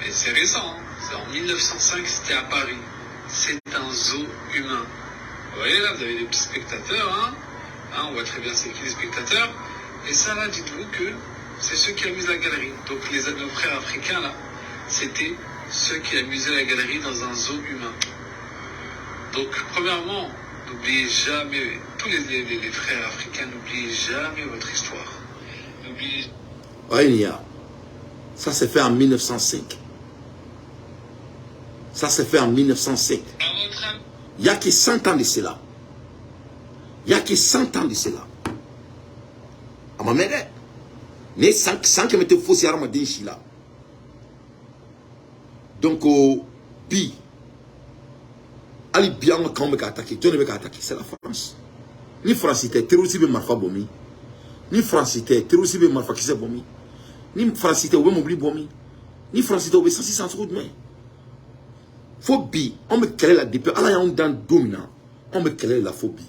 Et c'est récent, hein. C'est en 1905, c'était à Paris. C'est un zoo humain. Vous voyez là, vous avez des petits spectateurs, hein, on voit très bien c'est qui les spectateurs. Et ça là, dites-vous que c'est ceux qui amusent la galerie. Donc nos frères africains là, c'était ceux qui amusaient la galerie dans un zoo humain. Donc premièrement, n'oubliez jamais, tous les frères africains, n'oubliez jamais votre histoire. N'oubliez... Ouais, ça s'est fait en 1905. Ça s'est fait en 1905. Il n'y a que 100 ans de cela. Il n'y a que 100 ans de cela. À ma mère, mais 100 qui m'étaient faussés à Ramadan là. Donc, puis, Ali bien quand me attaquer, Dieu ne me attaquer, c'est la France. Ni France était terroriste be marfa bomi. Ni France était terroriste be marfa qui c'est bomi. Ni France était ou m'oubli bomi. Ni France était ou sans 600 routes mais. Phobie, on me crée la depuis Allah ya on dans dominant. On me crée la phobie.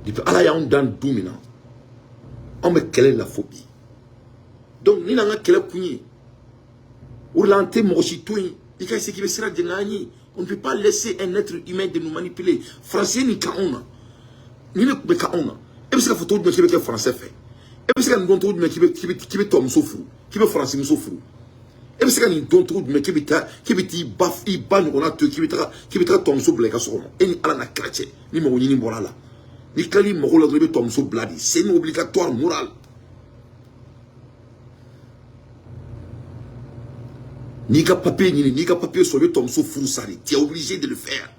Depuis Allah ya on dans dominant. On me crée la phobie. Donc ni nanga crée kunyi. Ourlante mochitouin. On ne peut pas laisser un être humain de nous manipuler. Français ni kaona. ni ne be ka on e be se ka photo de qui be français fait e be se ka ndon to de qui be tom sofru qui be français sofru e be se ka ndon to de qui be ti baf I ban on a to qui be ta tom so bleka so no eni ala na chrétien ni mo ni mbora la ni kali mo ko la be tom so bladi c'est une obligatoire morale ni ka papier sur le tom so fou sari tu es obligé de le faire.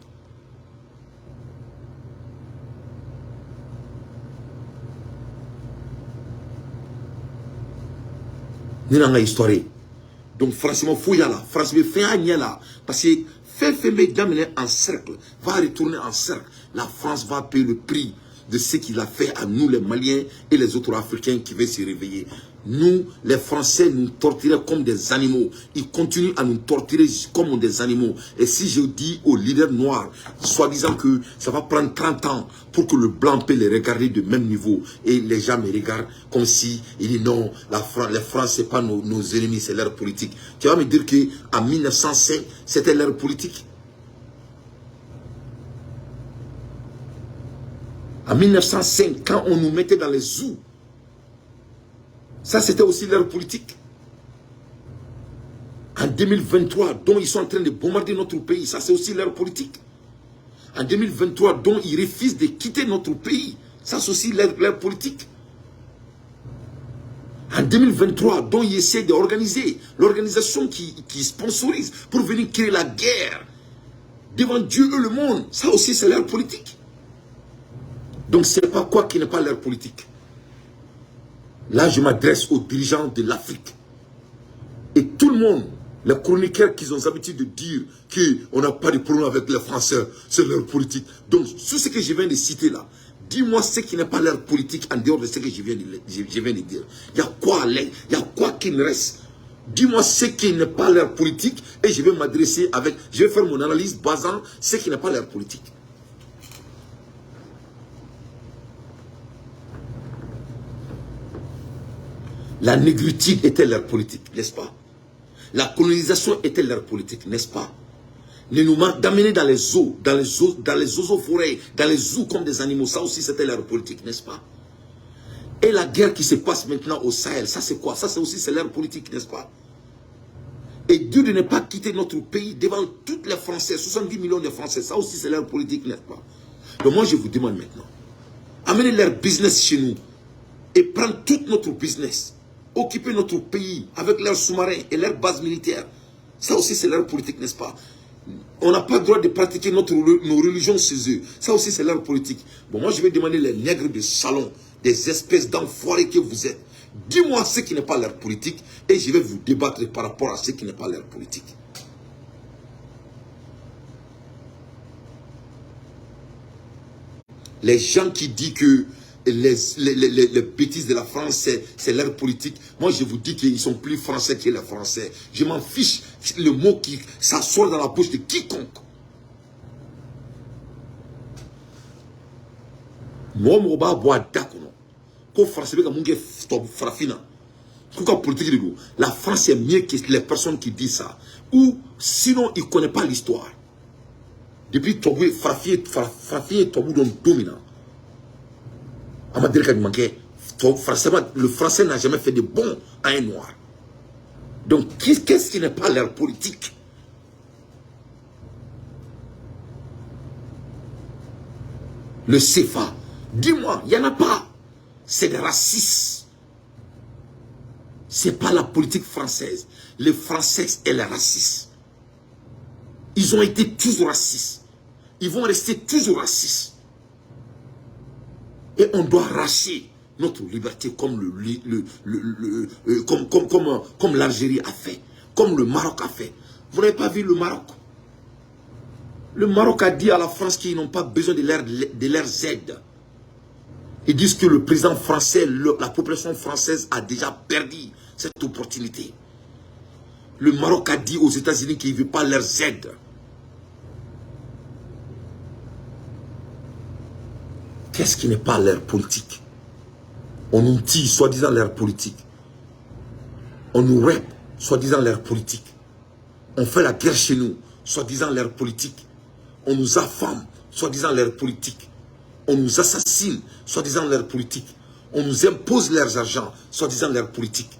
Ni nanga histoire donc franchement faut y aller franchement fait là parce que fait d'amener en cercle va retourner en cercle. La France va payer le prix de ce qu'il a fait à nous les Maliens et les autres Africains qui veulent se réveiller. Nous, les Français, nous torturons comme des animaux. Ils continuent à nous torturer comme des animaux. Et si je dis aux leaders noirs, soi-disant que ça va prendre 30 ans pour que le blanc puisse les regarder de même niveau, et les gens me regardent comme si, ils disent non, les Français, ce n'est pas nos ennemis, c'est leur politique. Tu vas me dire qu'en 1905, c'était leur politique. En 1905, quand on nous mettait dans les zoos, ça c'était aussi leur politique. En 2023, dont ils sont en train de bombarder notre pays, ça c'est aussi leur politique. En 2023, dont ils refusent de quitter notre pays, ça c'est aussi leur politique. En 2023, dont ils essaient d'organiser, l'organisation qui sponsorise pour venir créer la guerre devant Dieu et le monde, ça aussi c'est leur politique. Donc ce n'est pas quoi qui n'est pas leur politique. Là, je m'adresse aux dirigeants de l'Afrique. Et tout le monde, les chroniqueurs qui ont l'habitude de dire qu'on n'a pas de problème avec les Français, c'est leur politique. Donc, sur ce que je viens de citer là, dis-moi ce qui n'est pas leur politique en dehors de ce que je viens de dire. Il y a quoi qui me reste? Dis-moi ce qui n'est pas leur politique et je vais m'adresser avec, je vais faire mon analyse basant ce qui n'est pas leur politique. La négritude était leur politique, n'est-ce pas? La colonisation était leur politique, n'est-ce pas? D'amener dans les eaux, dans les forêts, dans les zoos comme des animaux, ça aussi c'était leur politique, n'est-ce pas? Et la guerre qui se passe maintenant au Sahel, ça c'est quoi? Ça c'est aussi leur politique, n'est-ce pas? Et Dieu de ne pas quitter notre pays devant tous les Français, 70 millions de Français, ça aussi c'est leur politique, n'est-ce pas? Donc moi je vous demande maintenant, amenez leur business chez nous et prendre tout notre business. Occuper notre pays avec leurs sous-marins et leurs bases militaires. Ça aussi, c'est leur politique, n'est-ce pas? On n'a pas le droit de pratiquer nos religions chez eux. Ça aussi, c'est leur politique. Bon, moi, je vais demander les nègres de salon, des espèces d'enfoirés que vous êtes. Dis-moi ce qui n'est pas leur politique et je vais vous débattre par rapport à ce qui n'est pas leur politique. Les gens qui disent que les bêtises de la France, c'est leur politique. Moi, je vous dis qu'ils sont plus français que les Français. Je m'en fiche le mot qui s'assoit dans la bouche de quiconque. Moi, je vais boire d'accord. La France est mieux que les personnes qui disent ça. Ou sinon, ils ne connaissent pas l'histoire. Depuis Tobou, Frafi et Tobou sont dominants. Le français n'a jamais fait de bon à un noir. Donc, qu'est-ce qui n'est pas leur politique? Le CFA, dis-moi, il n'y en a pas. C'est des racistes. Ce n'est pas la politique française. Les Français et les racistes. Ils ont été toujours racistes. Ils vont rester toujours racistes. Et on doit arracher notre liberté comme comme l'Algérie a fait, comme le Maroc a fait. Vous n'avez pas vu le Maroc? Le Maroc a dit à la France qu'ils n'ont pas besoin de leurs aides. Ils disent que le président français, la population française a déjà perdu cette opportunité. Le Maroc a dit aux États-Unis qu'il ne veut pas leurs aides. Qu'est-ce qui n'est pas leur politique? On nous dit, soi-disant, leur politique. On nous rappe, soi-disant, leur politique. On fait la guerre chez nous, soi-disant, leur politique. On nous affame, soi-disant, leur politique. On nous assassine, soi-disant leur politique. On nous impose leurs argent, soi-disant leur politique.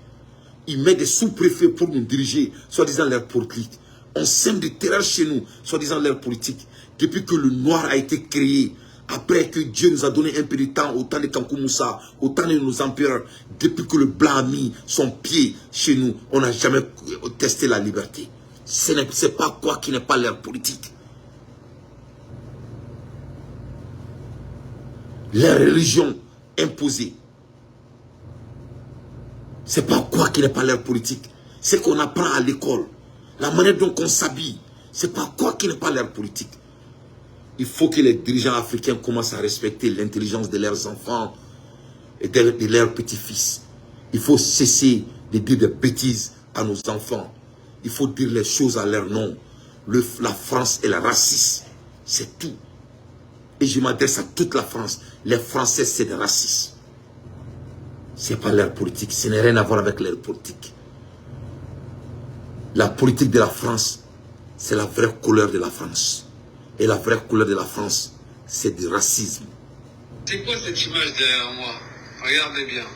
Ils mettent des sous-préfets pour nous diriger, soi-disant leur politique. On sème des terreurs chez nous, soi-disant leur politique. Depuis que le noir a été créé, après que Dieu nous a donné un peu de temps, au temps de Kankou Moussa, au temps de nos empereurs, depuis que le blanc a mis son pied chez nous, on n'a jamais testé la liberté. Ce n'est pas quoi qui n'est pas leur politique. Leur religion imposée. C'est pas quoi qui n'est pas leur politique. C'est qu'on apprend à l'école. La manière dont on s'habille. C'est pas quoi qui n'est pas leur politique. Il faut que les dirigeants africains commencent à respecter l'intelligence de leurs enfants et de leurs petits-fils. Il faut cesser de dire des bêtises à nos enfants. Il faut dire les choses à leur nom. La France est la raciste. C'est tout. Et je m'adresse à toute la France. Les Français, c'est des racistes. Ce n'est pas leur politique. Ce n'est rien à voir avec leur politique. La politique de la France, c'est la vraie couleur de la France. Et la vraie couleur de la France, c'est du racisme. C'est quoi cette image derrière moi? Regardez bien.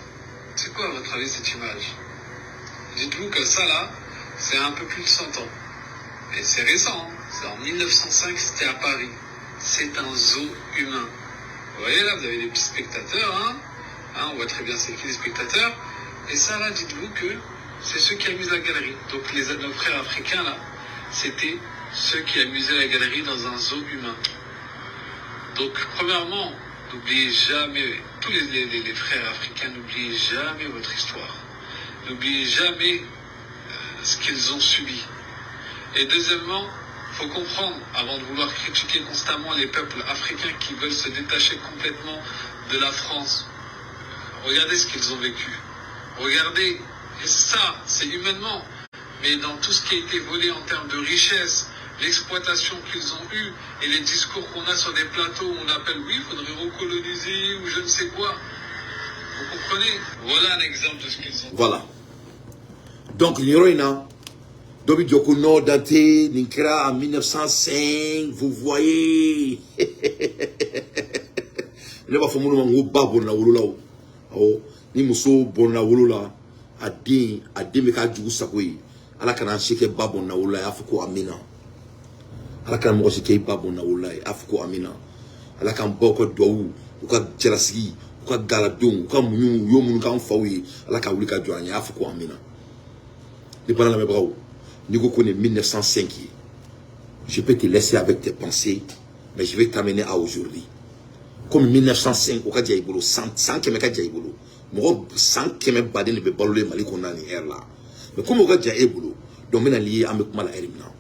C'est quoi à votre avis cette image? Dites-vous que ça là, c'est un peu plus de 100 ans. Et c'est récent, hein. C'est en 1905, c'était à Paris. C'est un zoo humain. Vous voyez là, vous avez des petits spectateurs, hein, on voit très bien c'est qui les spectateurs. Et ça là, dites-vous que c'est ceux qui amusent la galerie. Donc nos frères africains là, c'était ceux qui amusaient la galerie dans un zoo humain. Donc premièrement, n'oubliez jamais, tous les frères africains, n'oubliez jamais votre histoire. N'oubliez jamais ce qu'ils ont subi. Et deuxièmement, il faut comprendre, avant de vouloir critiquer constamment les peuples africains qui veulent se détacher complètement de la France, regardez ce qu'ils ont vécu. Regardez, et ça, c'est humainement, mais dans tout ce qui a été volé en termes de richesse, l'exploitation qu'ils ont eue et les discours qu'on a sur des plateaux où on appelle, oui, il faudrait recoloniser ou je ne sais quoi. Vous comprenez? Voilà un exemple de ce qu'ils ont. Voilà. Donc, l'héroïne, Dobi Djokono Dante, Ninkra en 1905, vous voyez. Le ba fomu no ngo ba bon na wolo lawo. Awo, ni muso bon na wolo la, ade me ka jugu sakoyi. Ala kana shike ba bon na wolo la afuko amina. Ala kana mo shike ba bon na wolo la afuko amina. Ala kan boko dowu, uka jerasigi, uka galadon, uka munyu yo munu kan fawi, ala ka wuli ka joanya afuko amina. Les parents la me bravo. Nigo connaît 1905. Je peux te laisser avec tes pensées, mais je vais t'amener à aujourd'hui. Comme 1905, au cas d'Aïbolo, 100 km d'Aïbolo. Moi, 100 km badin ne peut pas le Mali qu'on a ni air là. Mais comme au cas d'Aïbolo, donc maintenant lié à me mal à Erimna.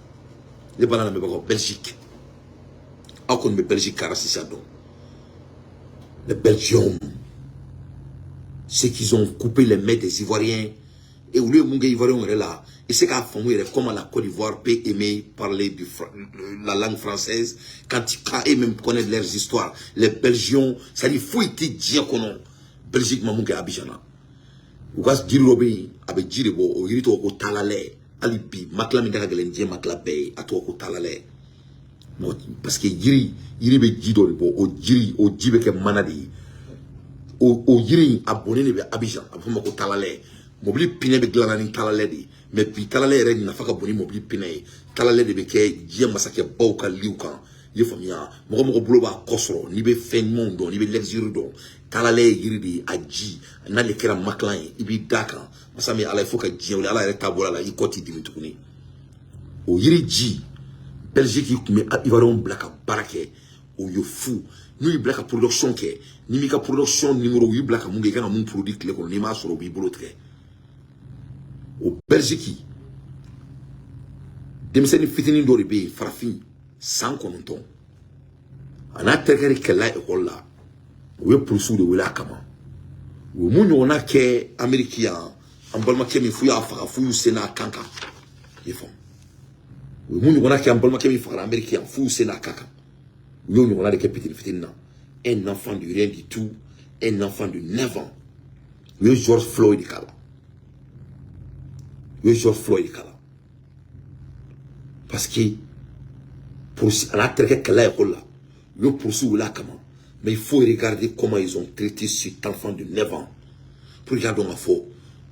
Les parents la me bravo. Belgique. A qu'on me Belgique car c'est ça donc. Les Belgium, ceux qui ont coupé les mains des Ivoiriens. Et où le monde ivoirien est là, et c'est qu'à fond, comment la Côte d'Ivoire peut aimer parler la langue française quand ils même connaissent leurs histoires. Les Belgiens, ça dit, faut être dire qu'on a Belgique, maman, qui est Abidjana. Ou quand dire Robin, avec dire, au yirito au talale, alibi, makla mindaka galendien, makla bay, à toi au talale. Parce que yiri be jido, au jiri, au jibe ke manadi, au yiri abonné de Abidjan, à fond, au talale. Mobili pine be glana ni talale di mais bi talale re ni nafa ka boni mobili pine talale de be ke je masake baw ka liw kan ye famia mo bulo ba kosro ni be fen mondo ni be l'exir do talale yiri di aji na le kera maklan ibi daka masami ala foka ji wala ala re tabola la ikoti dimitukuni o yiri ji Belgique me ivaron blaka barake o yo fou nous blaka production ke ni mi ka production numéro 8 blaka mungi kana mun produit clé ko ni ma soro bi bolo tre au Belgique, des messieurs fitini d'oribé, farafin, sans connoton. On a terre qu'elle a école là. Oui, pour sous de Willa Kama. Oui, on a que Américain, en Balma Kemi Fouya Fara Fou Sena Kanka. Ils font. Oui, on a que en Balma Kemi Fara Américain, Fou Sena Kaka. Nous, on a des capitaines fitina. Un enfant du rien du tout, un enfant de 9 ans. Oui, George Floyd Kala. George Floyd kala parce que pour la traque qu'elle a école là yo poursuit là comment Mais il faut regarder comment ils ont traité cet enfant de 9 ans. Pour regarder ma foi.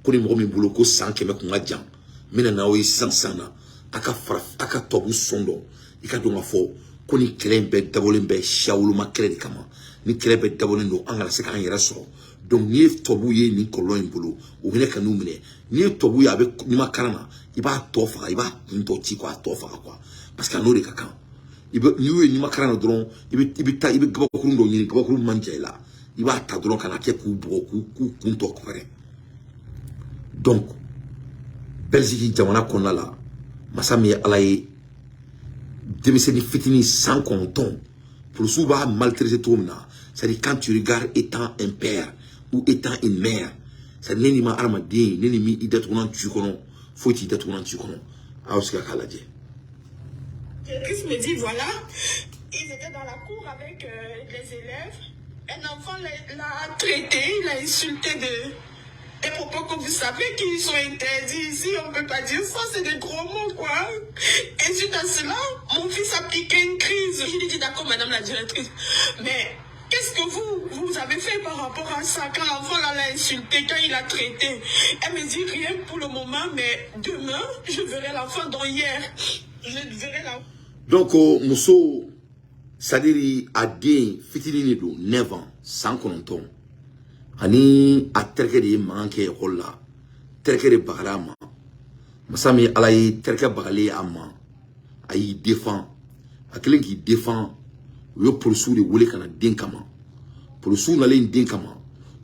Quand ils m'ont boulot ko 100 km kungadjan. Mena na oyi 100 na. Aka tobu sondo. Ika do ma foi. Quand ils créent be dabolen be shaulu ma créer kama. Ni créer be dabolen do angala se kan yera so. Donc ni tobu ye ni kolon boulot. Ou vene kanu mene. Ni tobu ya avec ni makarana. Iba tofa, iba nto ti quoi tofa quoi. Parce qu'à nous les cacan. Il veut ni makarana dron. Il veut gabakurum do ni gabakurum manjela. Il va ta dron kana ke ku beaucoup ku kunto kore. Donc Belgique jamana konna la. Masami alaye demiseni fitini sans compton. Pour souvent maltraiter tout na. C'est-à-dire quand tu regardes étant un père ou étant une mère, ça n'est pas armadé, n'est ni idée tournant tu connais, faut idée tournant tu connais. Ah aussi à Kaladje. Chris me dit voilà, ils étaient dans la cour avec les élèves. Un enfant l'a traité, il a insulté des propos que vous savez qui sont interdits ici, on ne peut pas dire ça, c'est des gros mots quoi. Et suite à cela, mon fils a piqué une crise. Je lui dis d'accord madame la directrice, mais qu'est-ce que vous avez fait par rapport à ça quand l'enfant l'a insulté, quand il a traité? Elle me dit rien pour le moment, mais demain, je verrai l'enfant dont hier. Je verrai l'enfant. Donc, Mousso, c'est-à-dire, à des fitini de 9 ans, sans qu'on ani a terke de manque rola, terke de bagrama. Masami alaye terke bagalé ama, ayi défend, à quelqu'un qui défend, yo poursuit de wole kana denkama. Poursuit n'ale denkama,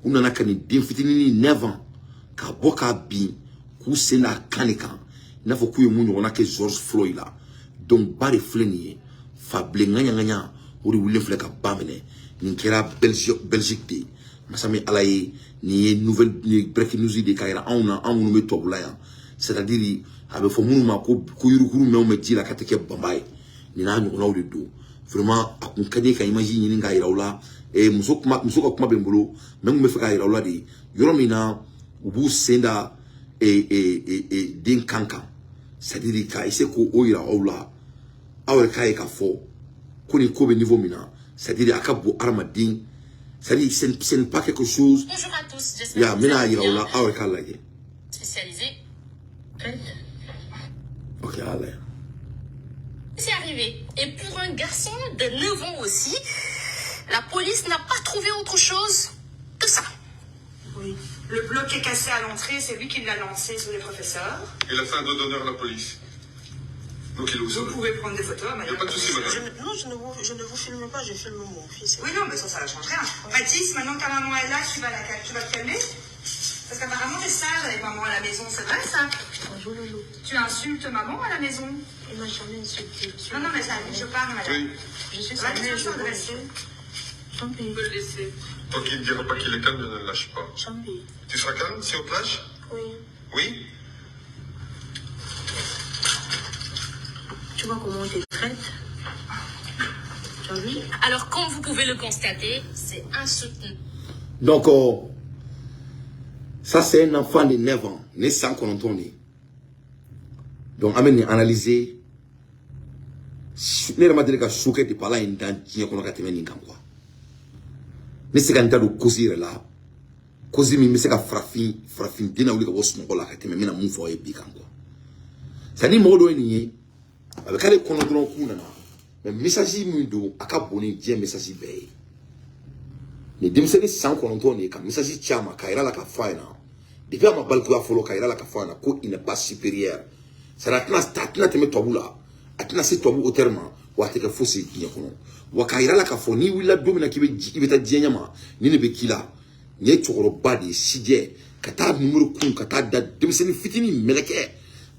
ou nana kani den fitini 9 ans, ka boka bin, ku sena kanika, n'a faut que moun on a que George Floyd là. Donc bari fleni, fable nganya, ou de wole fleka bamene, ni kera Belgique de. Masami alaye ni nouvelle ni breaking news de kaira on me tobla ya c'est-à-dire avec fo munuma ko yurukuru me me dira kateke bambay ni na nyu law de do vraiment akun kade ka imagine ni ngaira wala e muso kuma bembolo même me fika ira wala di yoromina ubu senda din kanka c'est-à-dire ka ise ko oira wala awre kai ka fo ko ni ko be niveau mina c'est-à-dire akabu armadin. C'est-à-dire ce n'est pas quelque chose. Bonjour à tous, j'espère que vous allez bien. Spécialisé. Ok, allez. C'est arrivé. Et pour un garçon de 9 ans aussi, la police n'a pas trouvé autre chose que ça. Oui. Le bloc est cassé à l'entrée, c'est lui qui l'a lancé sur les professeurs. Il a fait un dos d'honneur à la police. Donc il est où ça? Vous pouvez prendre des photos, madame. Il n'y a pas de souci, madame. Non, je ne vous filme pas, je filme mon fils. Oui, non, mais ça ne change rien. Mathis, maintenant que ta maman est là, tu vas te calmer. Parce qu'apparemment, t'es sage avec maman à la maison, c'est vrai ça? Bonjour, Loulou. Tu insultes maman à la maison? Il m'a jamais insulté. Non, non, mais ça, je parle, madame. Oui. Je suis sa mère, je vais laisser. Tu peux le laisser. Tant qu'il ne dira pas qu'il est calme, ne le lâche pas. Champi. Tu seras calme si on te lâche? Oui. Oui? Tu vois comment on te traite? Tu as vu? Alors, comme vous pouvez le constater, c'est insoutenu. Donc, ça c'est un enfant de 9 ans, né sans qu'on entende. Donc, amène analyser. Ne remarque que souke de parler en tant que qu'on a été quoi. Ne se ganta do cosir là. Cosir mi se ka frafin dina wuli ka boss mo la ka te me na mun fo e bi kan quoi. Ça dit modo ni avec les contrôles qu'on a, mais message mundo akaboni bien message bé. Les démissionnaires sans qu'on entende comme message chama kaira la ka faina. Depuis ma balku a follow kaira la ka faina ko il n'est pas supérieur. Ça n'a te met tobula. Atina se tobu autrement wa te ka fosi kinya kono. Wa kaira la ka foni wila domina kibe ta dianyama ni ne be kila. Nye chokoro badi sije kata numéro kun kata da démissionnaire fitini meleke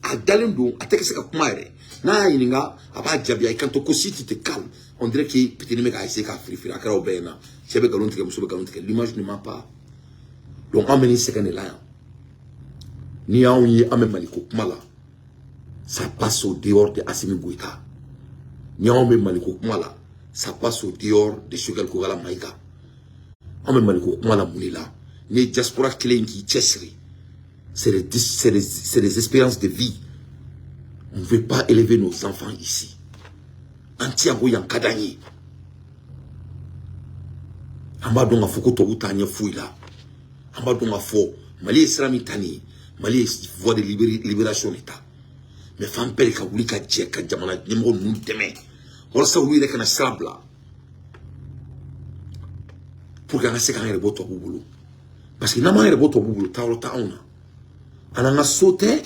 a dalen don ateke se ka kuma ere. Na yininga aba jabia ikanto ko siti te calme on dirait que petit mec a essayé ka frifira akara obena chebe galon te muso galon te l'image ne ment pas donc ameni sekane là ni aunyi amemaliko kumala ça passe au dehors de Assimi Goïta ni amemaliko kumala ça passe au dehors de Choguel Kogala Maïga amemaliko kumala munila ni diaspora clé qui chesserie c'est des expériences de vie. On ne veut pas élever nos enfants ici. Antiago Yankadani. amba donga foko to utanya fuila amba donga fo Mali islami tani Mali voie de libération d'état mais fam pere ka wuli ka je ka jamana nyemo nu deme wala sa wuli rek na sabla pour que ngase ka ngere boto bubulu parce que nama ngere boto bubulu tawlo tauna ananga sote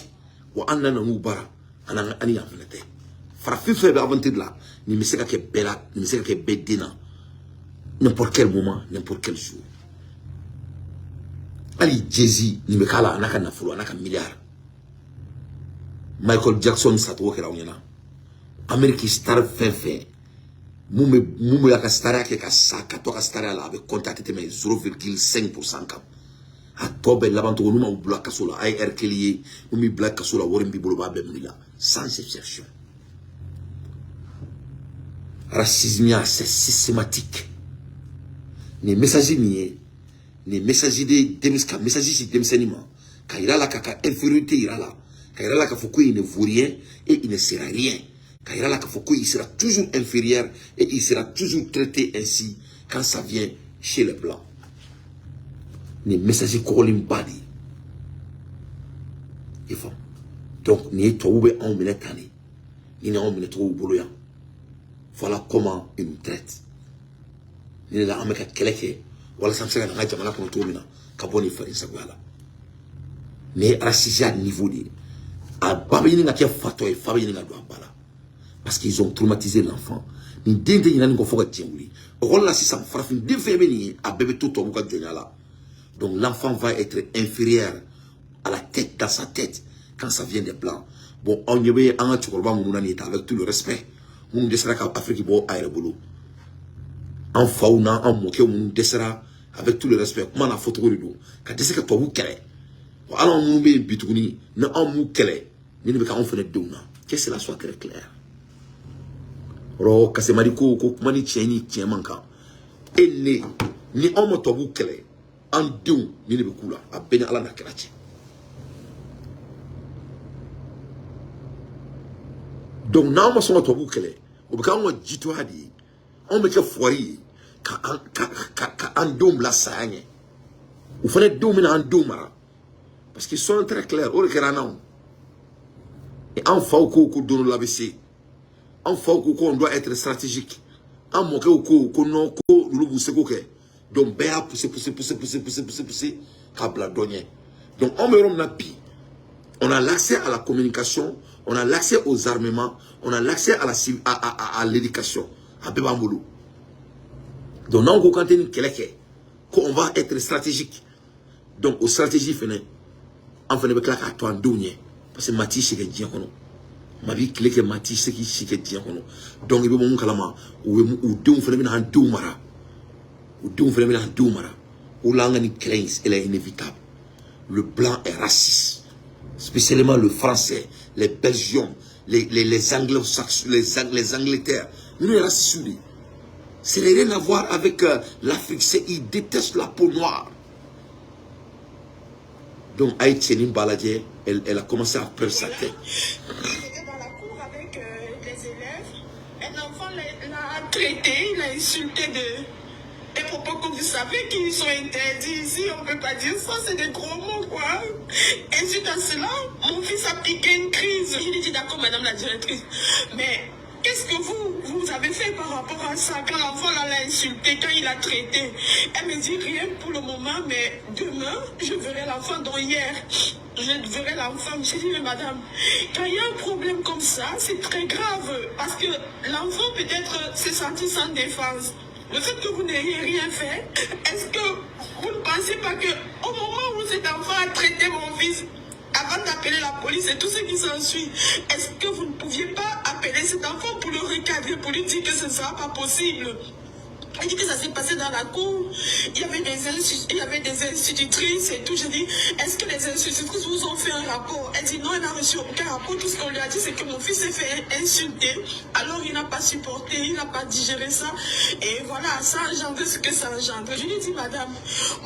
wa anna na mubara ananga ani ya venete farafin fait aventure là ni me seka ke bela ni me seka ke bedina n'importe quel moment n'importe quel jour ali Jay-Z ni me kala anaka na fulu anaka milliard Michael Jackson sato kera unyana America star fin mumu ya ka star yake ka saka to ka star ala avec contact te me 0,5% kam a tobe labanto numa ubla kasola ay erkelier numi black kasola worimbi bolo ba be mila sans exception. Racisme c'est systématique. Les messages de demiska messages si demsenima ka ira la ka infériorité ira la ka ira la ka foko il ne vaut rien et il ne sera rien ka ira la ka foko il sera toujours inférieur et il sera toujours traité ainsi quand ça vient chez les blancs. Les messages kolim badi il faut donc ni to ube en minetani ni na en mineto boloya. Voilà comment ils nous traitent. Ni la ameka keleke wala samsaka na jamana ko to mina ka boni fari sagwala. Mais racisme à niveau de a babini na ke fato e fabini na do bala parce qu'ils ont traumatisé l'enfant. Ni dente ni nani ko foka tienguli. Rola si sam farafin de femeni a bébé tout to buka jonyala. Donc l'enfant va être inférieur à la tête dans sa tête quand ça vient des blancs. Bon on yebe anga chukorba munani avec tout le respect. Moun desera ka Afrique bo aire bolo en fauna en moke moun desera avec tout le respect comment la photo de do ka deseka to bu kele ala moun be bituguni na en mou kele ni be ka on fene dona que cela soit très clair ro ka se mariko ko mani cheni chemanka enne ni on mo to bu kele en dou ni be kula abena ala na kelachi donc na mo so to bu kele o be ka on jito hadi on me ke foiri ka andom la sanye ou fallait dominer en domara parce qu'ils sont très clairs au regarant et en fauko ko donne l'ABC en fauko ko on doit être stratégique en moke ko non ko lubu seko ke donc béa pousser kabla donné donc on me rom na pi on a l'accès à la communication, on a l'accès aux armements, on a l'accès à l'éducation à Bebamboulou. Donc, non, on va être stratégique. Donc, aux stratégies, on fait des claques à toi, parce que Mati, c'est que Dieu kono. Ma vie, clé que Mati, c'est que Dieu kono. Donc, il y a mon kalama, ou deux phénomènes en deux mara, ou deux phénomènes en deux mara, ou l'angani crains, elle est inévitable. Le blanc est raciste, spécialement le français, les Belgiens, les anglo-saxons, les Angleterres. Nous, les racistes, c'est rien à voir avec l'Afrique. Ils détestent la peau noire. Donc, Haïti Baladie, elle a commencé à perdre sa tête. J'étais dans la cour avec les élèves. Un enfant l'a traité, il a insulté des propos que vous savez qui sont interdits ici. On ne peut pas dire ça, c'est des gros mots, quoi. Et suite à cela, mon fils a piqué une crise. Je lui ai dit, d'accord, madame la directrice, mais qu'est-ce que vous avez fait par rapport à ça quand l'enfant l'a insulté, quand il a traité? Elle me dit rien pour le moment, mais demain, je verrai l'enfant, dont hier, je verrai l'enfant. J'ai dit, mais madame, quand il y a un problème comme ça, c'est très grave. Parce que l'enfant peut-être s'est senti sans défense. Le fait que vous n'ayez rien fait, est-ce que vous ne pensez pas qu'au moment où cet enfant a traité mon fils, avant d'appeler la police et tout ce qui s'ensuit, est-ce que vous ne pouviez pas appeler cet enfant pour le recadrer, pour lui dire que ce ne sera pas possible? Elle dit que ça s'est passé dans la cour, il y avait des institutrices et tout. Je dis, est-ce que les institutrices vous ont fait un rapport? Elle dit non, elle n'a reçu aucun rapport. Tout ce qu'on lui a dit, c'est que mon fils s'est fait insulter. Alors il n'a pas supporté, il n'a pas digéré ça. Et voilà, ça engendre ce que ça engendre. Je lui dis, madame,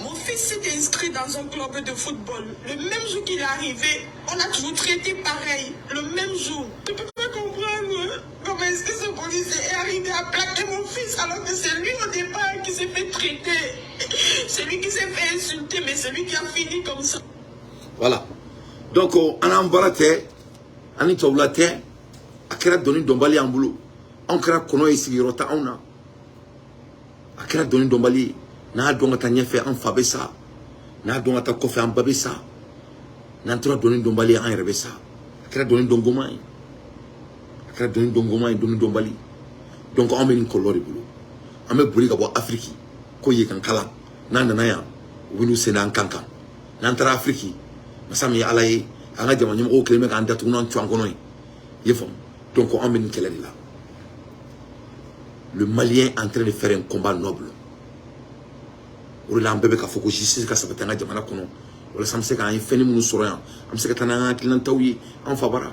mon fils s'est inscrit dans un club de football. Le même jour qu'il est arrivé, on a toujours traité pareil. Le même jour. Je ne peux pas comprendre comment est-ce que ce policier est arrivé à plaquer mon fils alors que c'est lui au départ qui s'est fait traiter. celui qui s'est fait insulter, mais celui qui a fini comme ça. Voilà. Donc, on a embarrassé, on a été à créer donné d'ombali en boulot. On crée qu'on a ici, rota on a. À créer donné d'ombali, n'a donc à fait en fabessa, n'a donc à coffee en babessa, n'a pas donné d'ombali en rebessa. À créer donné d'ongoma, à créer donné d'ongoma et donné d'ombali. Donc, on met une couleur de boulot. On met boulot à Afrique, koye kankala, n'a n'a ou nous c'est dans kankan. N'entre Afrique, masami alaye, anga jama nyimo ko kleme kan datu non tuangono yefom. Donc on met une là. Le Malien est en train de faire un combat noble. On l'a embêté qu'à foko justice qu'à sabatanga jamana kono. On l'a samse qu'à un phénomène nous souriant. Am se qu'à un client taouye en favara.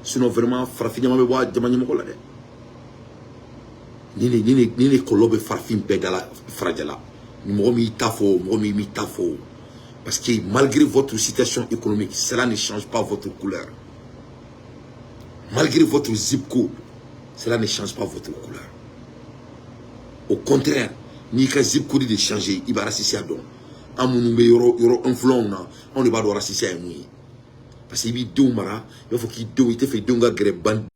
Sinon vraiment farfini ma bois jamani mo kolade. Ni kolobe farfin bedala fragela. Ni momi tafo, mi tafo. Parce que malgré votre situation économique, cela ne change pas votre couleur. Malgré votre zip code, cela ne change pas votre couleur. Au contraire, ni que zip code de changer, il va racisser à don. Amounoumbe yoro influent, on ne va pas racisser à nous. Parce qu'il y a deux mara, il faut qu'il y ait fait deux gars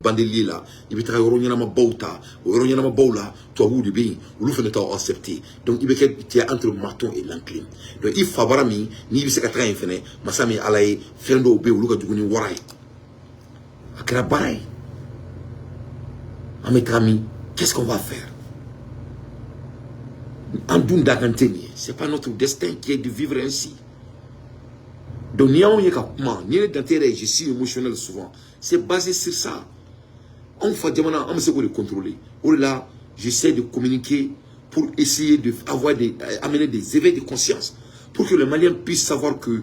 bandeliers là. Il y a des gens qui bauta, ou des gens qui baula, toi ou de bien, ou le fait de accepter. Donc il y a entre le marteau et l'enclume. Donc il faut voir mi, ni il s'est qu'à infini, masami alaye, fendo be ou le gars du gouni warai. Akira barai. Ametami, qu'est-ce qu'on va faire? En Dunda Ganteni, c'est pas notre destin qui est de vivre ainsi. Donc, je suis émotionnel souvent. C'est basé sur ça. On fait des on sait quoi le contrôler. Ou là, j'essaie de communiquer pour essayer d'amener des éveils de conscience. Pour que les Maliens puissent savoir que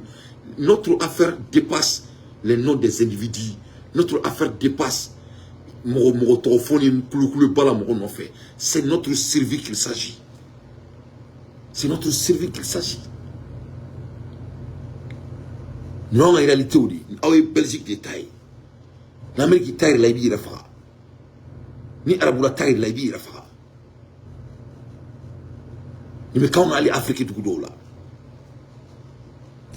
notre affaire dépasse les noms des individus. Notre affaire dépasse c'est notre survie qu'il s'agit. C'est notre survie qu'il s'agit. Non, en réalité, on dit, Belgique de taille. L'Amérique de taille, la vie, ni Araboula taille, la vie, mais quand on allait Afrique du Goudo, là,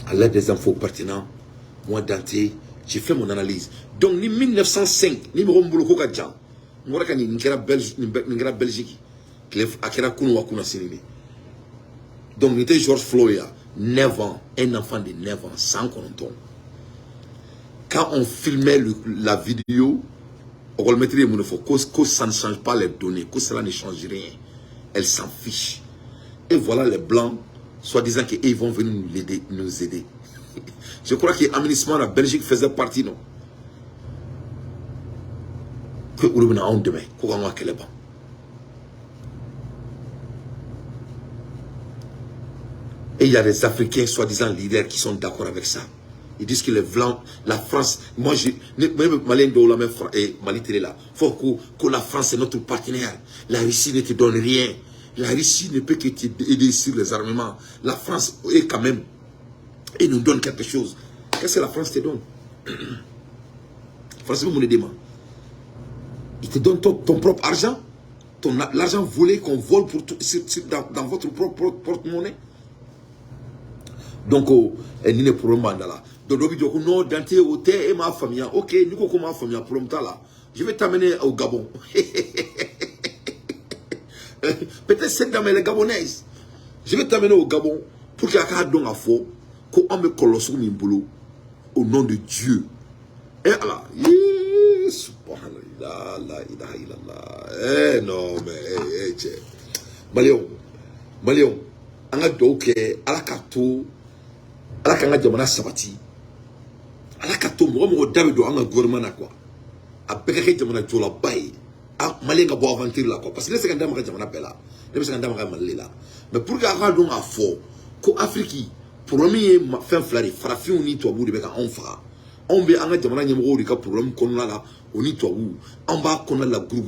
à l'aide des infos pertinents, moi, Dante, j'ai fait mon analyse. Donc, ni 1905, ni Mrombolo Kokadjan, moi, quand il y a Belgique, qui a Kounoua Kouna Sénémé. Donc, il était George Floyd, 9 ans, un enfant de 9 ans, sans compter. Quand on filmait la vidéo, on va le mettre que ça ne change pas les données, que cela ne change rien. Elle s'en fiche. Et voilà les Blancs, soi-disant qu'ils vont venir nous aider. Je crois que l'aménagement de la Belgique faisait partie, non? Que nous avons demain, qu'on va quel banc. Et il y a des Africains, soi-disant leaders, qui sont d'accord avec ça. Ils disent que les Blancs, la France, moi, même Malien de la même et Mali là, il faut que la France est notre partenaire. La Russie ne te donne rien. La Russie ne peut que t'aider sur les armements. La France est quand même, et nous donne quelque chose. Qu'est-ce que la France te donne? Franchement, mon aidement. Il te donne ton propre argent, l'argent volé qu'on vole dans votre propre porte-monnaie. Donc, il n'y a pas de problème là. Donc, non, Dante, et ma famille, ok, nous avons ma famille, pour là. Je vais t'amener au Gabon. Peut-être c'est dans les Gabonaises. Je vais t'amener au Gabon pour qu'il y ait un don à faux, qu'on me colosse au nom de Dieu. Et là, subhanallah, non, mais, Malion, on a donc, à la carte, ala kanga jamana sabati ala ka to mo davido anga gouvernement quoi a beka jamana jola bay a malenga bo aventure là quoi parce que les secondaires ma jamana bela les secondaires ma malila mais pour que aka donc a fo ko afrique premier fin flari farafin ni to abu de beka on fa on be anga jamana nyemo ri ka problème kono la oni to abu on ba kono la guru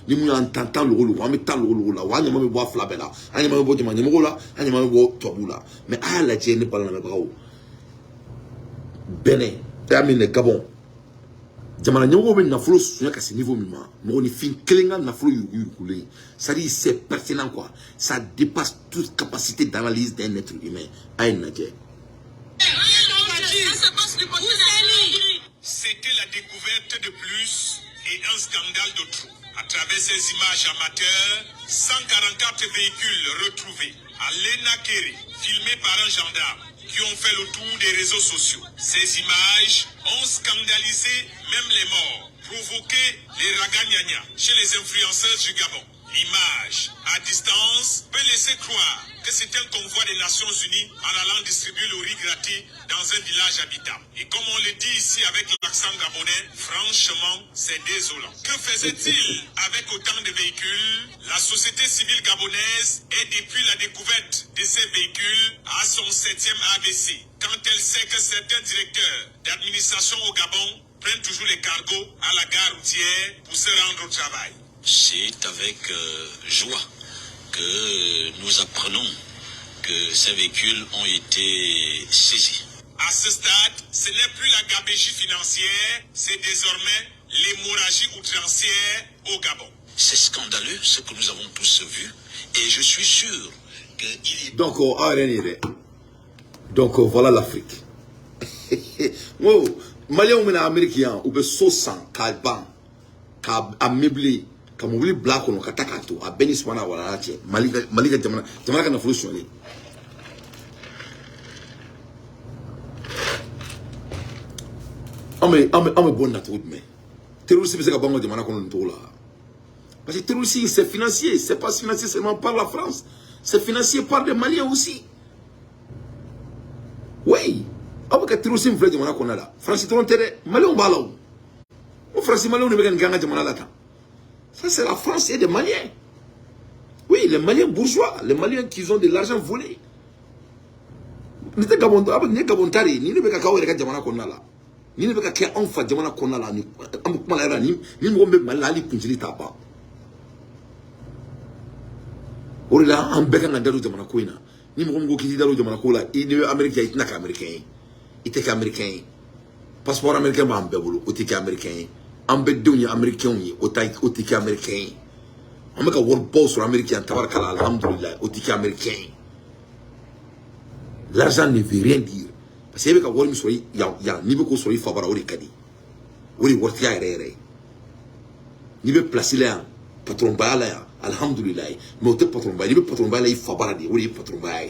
ni mu entend le on me tant le la wa nyama me bo fla bela anyama me bo jamana nyemo la anyama me bo to abu la mais à la tienne pas la bravo Bénin termine Gabon jamana nyongo be nafolo sunya ka ce niveau mima mo ni fin kelenga nafolo yukule ça dit c'est pertinent quoi, ça dépasse toute capacité d'analyse d'un être humain à une nature. C'était la découverte de plus et un scandale de trop. À travers ces images amateurs, 144 véhicules retrouvés à Lenakere, filmés par un gendarme, qui ont fait le tour des réseaux sociaux. Ces images ont scandalisé même les morts, provoqué les ragagnagnas chez les influenceurs du Gabon. L'image, à distance, peut laisser croire que c'est un convoi des Nations Unies en allant distribuer le riz gratuit dans un village habitable. Et comme on le dit ici avec l'accent gabonais, franchement, c'est désolant. Que faisait-il avec autant de véhicules? La société civile gabonaise est depuis la découverte de ces véhicules à son 7e AVC. Quand elle sait que certains directeurs d'administration au Gabon prennent toujours les cargos à la gare routière pour se rendre au travail. C'est avec joie que nous apprenons que ces véhicules ont été saisis. À ce stade, ce n'est plus la gabegie financière, c'est désormais l'hémorragie outrancière au Gabon. C'est scandaleux ce que nous avons tous vu et je suis sûr qu'il est... Donc voilà l'Afrique. Oh, Malien ou Américain, ou be sosan, kalban, kab ameubli, comme oublie black on katakato, a beniswana wala lache, Malika jamana kana flusoni. Ame bon natout mais. Terroriste c'est ka bango jamana kono ntola. Parce que terroriste c'est financier, c'est pas financier seulement par la France, c'est financier par des Maliens aussi. Oui. Abu terroriste me fait jamana kono la. France ton tere Maliens balaw. Au France Maliens ne veulent ganga jamana la ta. Ça, c'est la France et des Maliens. Oui, les Maliens bourgeois, les Maliens qui ont de l'argent volé. Ni ne gabontari, ni ne beka kawe reka jamana konala. Ni ne beka ke anfa jamana konala ni amukuma la ni ngombe malali kunjili tapa. Orila ambeka ngadaru jamana koina. Ni ngombe kiti daru jamana kola, ni Américain itina ka Américain. Ite ka Américain. Passeport américain ba ambebulu, oti ka Américain. Ambedounia américain otiki américain. On met un world boss sur américain, tabarakala, alhamdoulilah, otiki américain. L'argent ne veut rien dire. Parce que y a un world souri, y a niveau qu'on souri fabara ori kadi. Ori wortia ere. Niveau placé là, patron ba là, alhamdoulilah. Mais au patron ba, niveau patron ba là, il fabara di, ori patron ba.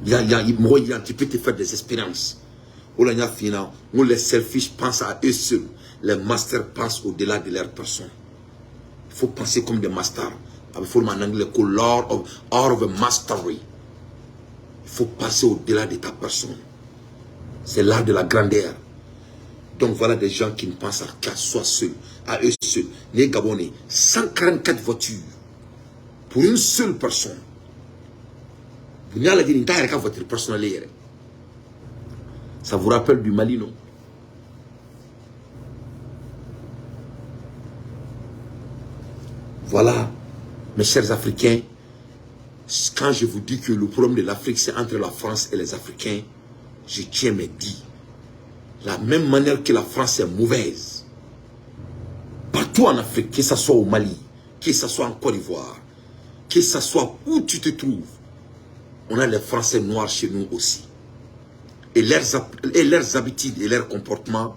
Il y a qui peut te faire des expériences. On a fini, on les selfish pensent à eux seuls. Les masters pensent au-delà de leur personne. Il faut penser comme des masters. Il faut en anglais que l'art of mastery. Il faut passer au-delà de ta personne. C'est l'art de la grandeur. Donc voilà des gens qui ne pensent qu'à soi seuls, à eux seuls. Les Gabonais, 144 voitures pour une seule personne. Vous n'avez pas dit une voiture personnelle. Ça vous rappelle du Mali, non? Voilà, mes chers Africains, quand je vous dis que le problème de l'Afrique, c'est entre la France et les Africains, je tiens mes dits. La même manière que la France est mauvaise, partout en Afrique, que ce soit au Mali, que ce soit en Côte d'Ivoire, que ce soit où tu te trouves, on a les Français noirs chez nous aussi. Et leurs habitudes et leurs comportements,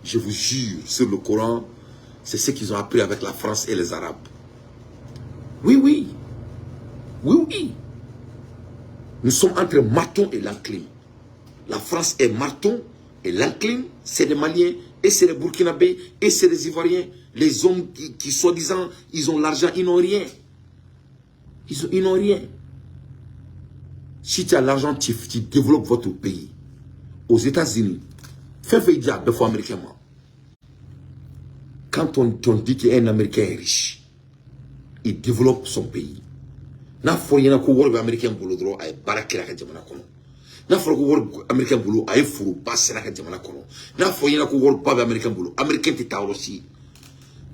je vous jure, sur le Coran, c'est ce qu'ils ont appris avec la France et les Arabes. Oui, oui. Oui, oui. Nous sommes entre Marton et l'enclime. La France est Marton et l'enclime, c'est des Maliens, et c'est des Burkinabés, et c'est des Ivoiriens. Les hommes qui soi-disant, ils ont l'argent, ils n'ont rien. Ils n'ont rien. Si tu as l'argent, tu développes votre pays. Aux États-Unis, fait dire deux fois américain. Quand on dit qu'un Américain est riche, il développe son pays. N'a faut y en a ko worbe américain boulot droit ay barakira ka jamana kono. N'a faut ko worbe américain boulot ay furu basira ka jamana kono. N'a faut y en a ko worbe pas américain boulot américain ti tawrosi.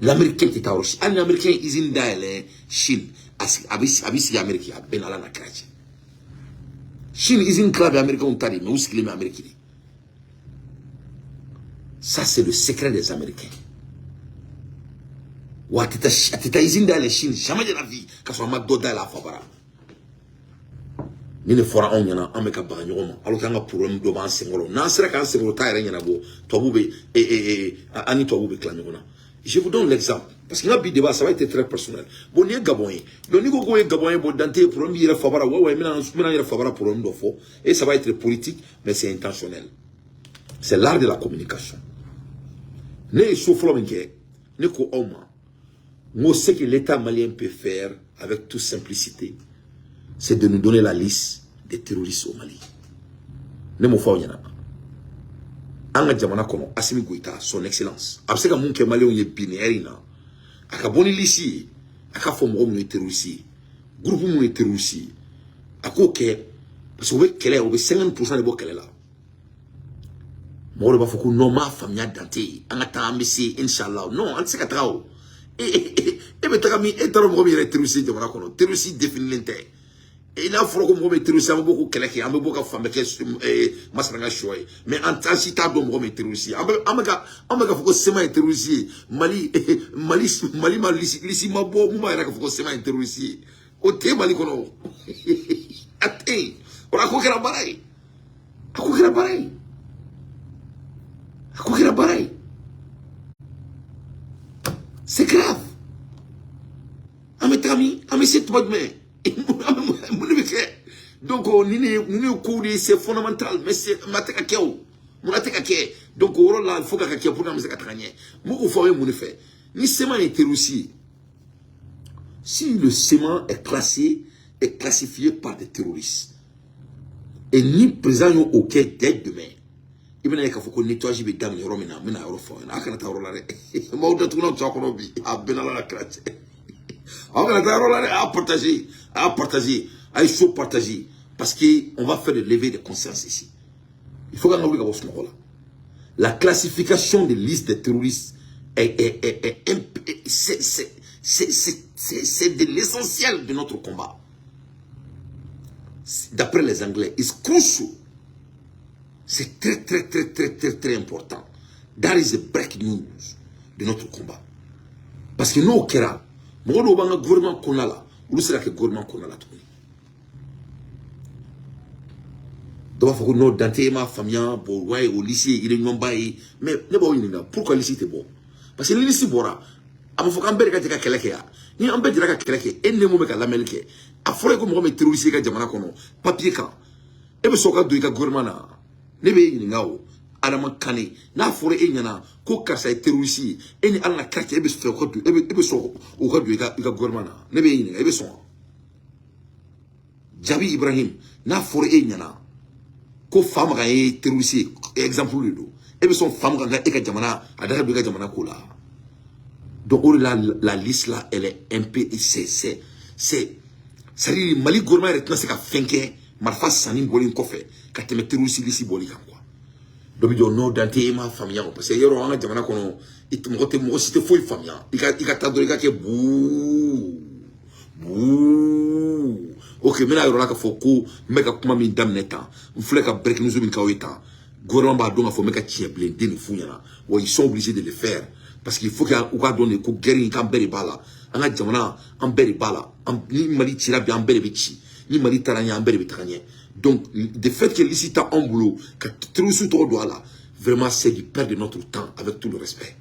L'américain ti tawrosi. Un américain izin daile Chine abisi américain ben ala na krachi. Chine izin club américain on tari mais uskili américain. Ça, c'est le secret des Américains. Ou à tita izinda les Chine, jamais de la vie, quand on m'a donné la fabara. Ni ne fora on yana, on me ka baga nyoma. Alors qu'on a problème de ban sengolo. Nan sera quand sengolo taire yana bo, toboube ani toboube klanyona. Je vous donne l'exemple parce qu'il y a un débat, ça va être très personnel. Bon, il y a Gabon. Donc, il y a Gabon, bon, Dante, problème, il y a Fabara, ouais, maintenant, il y a Fabara, problème de faux. Et ça va être politique, mais c'est intentionnel. C'est l'art de la communication. Ne souffle minke, ne ko oma. Moi, ce que l'État malien peut faire avec toute simplicité, c'est de nous donner la liste des terroristes au Mali. Ne mo fa yana. Anga jamana kono Assimi Goïta, son excellence. Abseka munke Mali on ye binaire na. Aka boni lisi, aka fo mo mo terroriste. Groupe mo terroriste. Ako ke parce que kele o be 50% de bo kele la. Mo ba foko no ma famia dante, anga ta ambisi inshallah. Non, an seka trao. E be takami e taro mo mi terroriste jamana kono. Terroriste définitivement. Et là, il faut que je me terroriste, je beaucoup quelqu'un, je beaucoup femme qui masranga choy. Mais en tant que tab me terroriste, amega faut que sema terroriste. Mali lisi mabo muma era faut que sema terroriste. O te Mali kono. Ate. Ora ko kera barai. Ako kera barai. C'est grave. Ametami, amesit podme. Donc, c'est fondamental, mais c'est donc, il faut que pour nous faire. Ni sément est terroriste. Si le sément est classifié par des terroristes, et ni présent aucun dès demain, il y a que nettoyer les dames, à partager, il faut partager, parce qu'on va faire des levées de conscience ici. Il faut qu'on oublie ce moment-là. La classification des listes des terroristes c'est de l'essentiel de notre combat. D'après les Anglais, it's crucial. C'est très important. That is the breaking news de notre combat. Parce que nous, au Kera, nous avons un gouvernement qu'on a là. Où sera que gouvernement qu'on a là? Donc, il faut que nous, dans ma famille, au lycée, il y a mais pourquoi le lycée est bon? Parce que le lycée est bon. Il faut qu'on ait un quelqu'un. Ni on peut dire que quelqu'un est né avec la melke. Il faut que nous terroristes qui jamana kono papier quand. Et bien soka do ika gouvernement na. Ne be ni ngao. Adama kane na fore e nyana ko karsa terroriste e ni ala carte e be so ko do e be so o ko do ika gouvernement na. Ne be ni e be so. Jabi Ibrahim na fore e nyana ko femme ga e terroriste exemple le do. E be so femme ga e ka jamana adaka do ika jamana ko la. Donc la liste là, elle est un peu, c'est-à-dire Mali gouvernement est c'est qu'à finquer, marfa sanin bolin kofe, qu'à te mettre aussi l'ici bolika quoi. Donc il y a un autre ma famille parce que hier on a dit qu'on a, il te c'était fou famille, il a t'adoré qu'il bouh. Ok, mais là il y a là faut que mec comme mi dame neta, on voulait qu'à break nous oublier qu'à gouvernement bah donc il faut mec qui est blindé nous fou yana, ouais ils sont obligés de le faire. Parce qu'il faut qu'il y ait un ko guerre en beri bala anga jamana en beri bala ni mali tira bi en beri bichi ni mali taranya en beri bitanye. Donc le fait que l'ici ta en boulot que tout sous ton doigt là vraiment c'est du perdre notre temps avec tout le respect.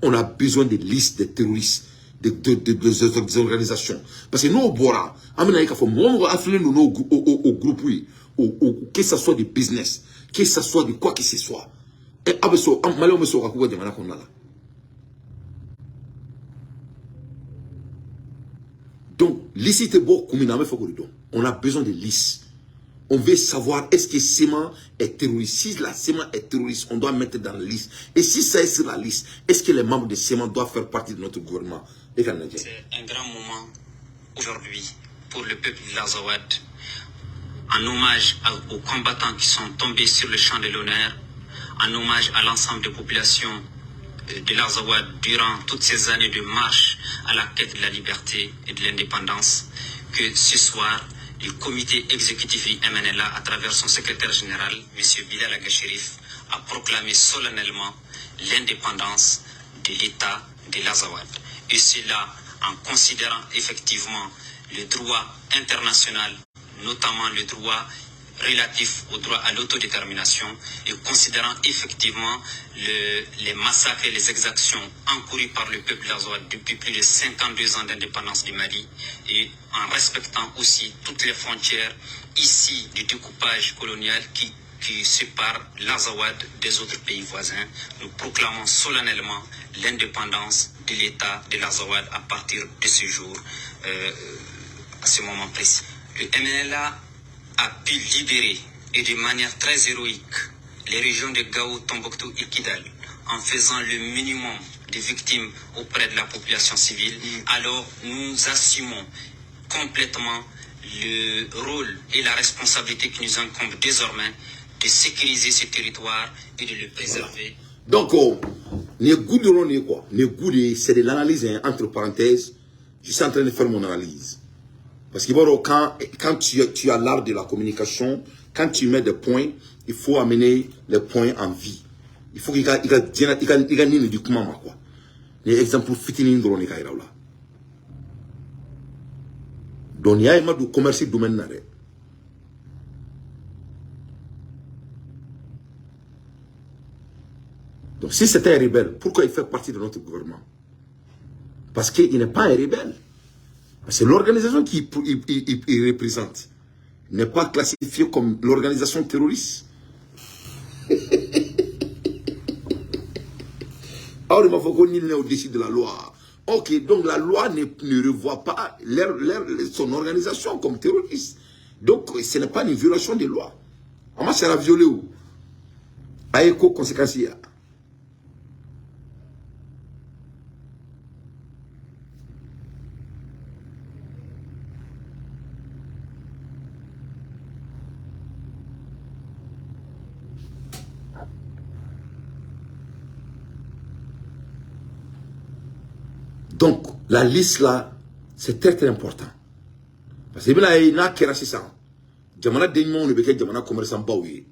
On a besoin de listes de terroristes des organisations parce que nous au bora amena ka fo mo affilier nous au groupe oui que ça soit du business que ça soit de quoi que ce soit et abeso mali o meso ka ko jamana ko nala. Donc, l'ici est beau, on a besoin de listes. On veut savoir est-ce que Séman est terroriste. Si la Séman est terroriste, on doit mettre dans la liste. Et si ça est sur la liste, est-ce que les membres de Séman doivent faire partie de notre gouvernement? C'est un grand moment aujourd'hui pour le peuple de l'Azawad, en hommage aux combattants qui sont tombés sur le champ de l'honneur, en hommage à l'ensemble des populations de l'Azawad durant toutes ces années de marche à la quête de la liberté et de l'indépendance, que ce soir, le comité exécutif du MNLA, à travers son secrétaire général, M. Bilal Agha Chérif, a proclamé solennellement l'indépendance de l'État de l'Azawad. Et cela en considérant effectivement le droit international, notamment le droit relatif au droit à l'autodétermination, et considérant effectivement les massacres et les exactions encourus par le peuple d'Azawad depuis plus de 52 ans d'indépendance du Mali, et en respectant aussi toutes les frontières ici du découpage colonial qui sépare l'Azawad des autres pays voisins, nous proclamons solennellement l'indépendance de l'État de l'Azawad à partir de ce jour, à ce moment précis. Le MNLA a pu libérer, et de manière très héroïque, les régions de Gao, Tombouctou et Kidal, en faisant le minimum de victimes auprès de la population civile. Alors nous assumons complètement le rôle et la responsabilité qui nous incombe désormais de sécuriser ce territoire et de le préserver. Donc, c'est de l'analyse, hein, entre parenthèses. Je suis en train de faire mon analyse. Parce que quand tu as l'art de la communication, quand tu mets des points, il faut amener les points en vie. Il faut qu'il y ait du document. Les exemples fitinin drone ka iraw la. Donc il y a un commerce domaine là. Donc si c'était un rebelle, pourquoi il fait partie de notre gouvernement? Parce qu'il n'est pas un rebelle. C'est l'organisation qu'il représente. Il n'est pas classifié comme l'organisation terroriste. Alors il faut qu'on est au-dessus de la loi. Ok, donc la loi ne revoit pas son organisation comme terroriste. Donc ce n'est pas une violation des lois. Comment ça va violer où? À éco conséquences. Donc, la liste là, c'est très très important. Parce que là, il y a un assistant. Jamana Denimon, le béquet, Jamana commerçant Baoué.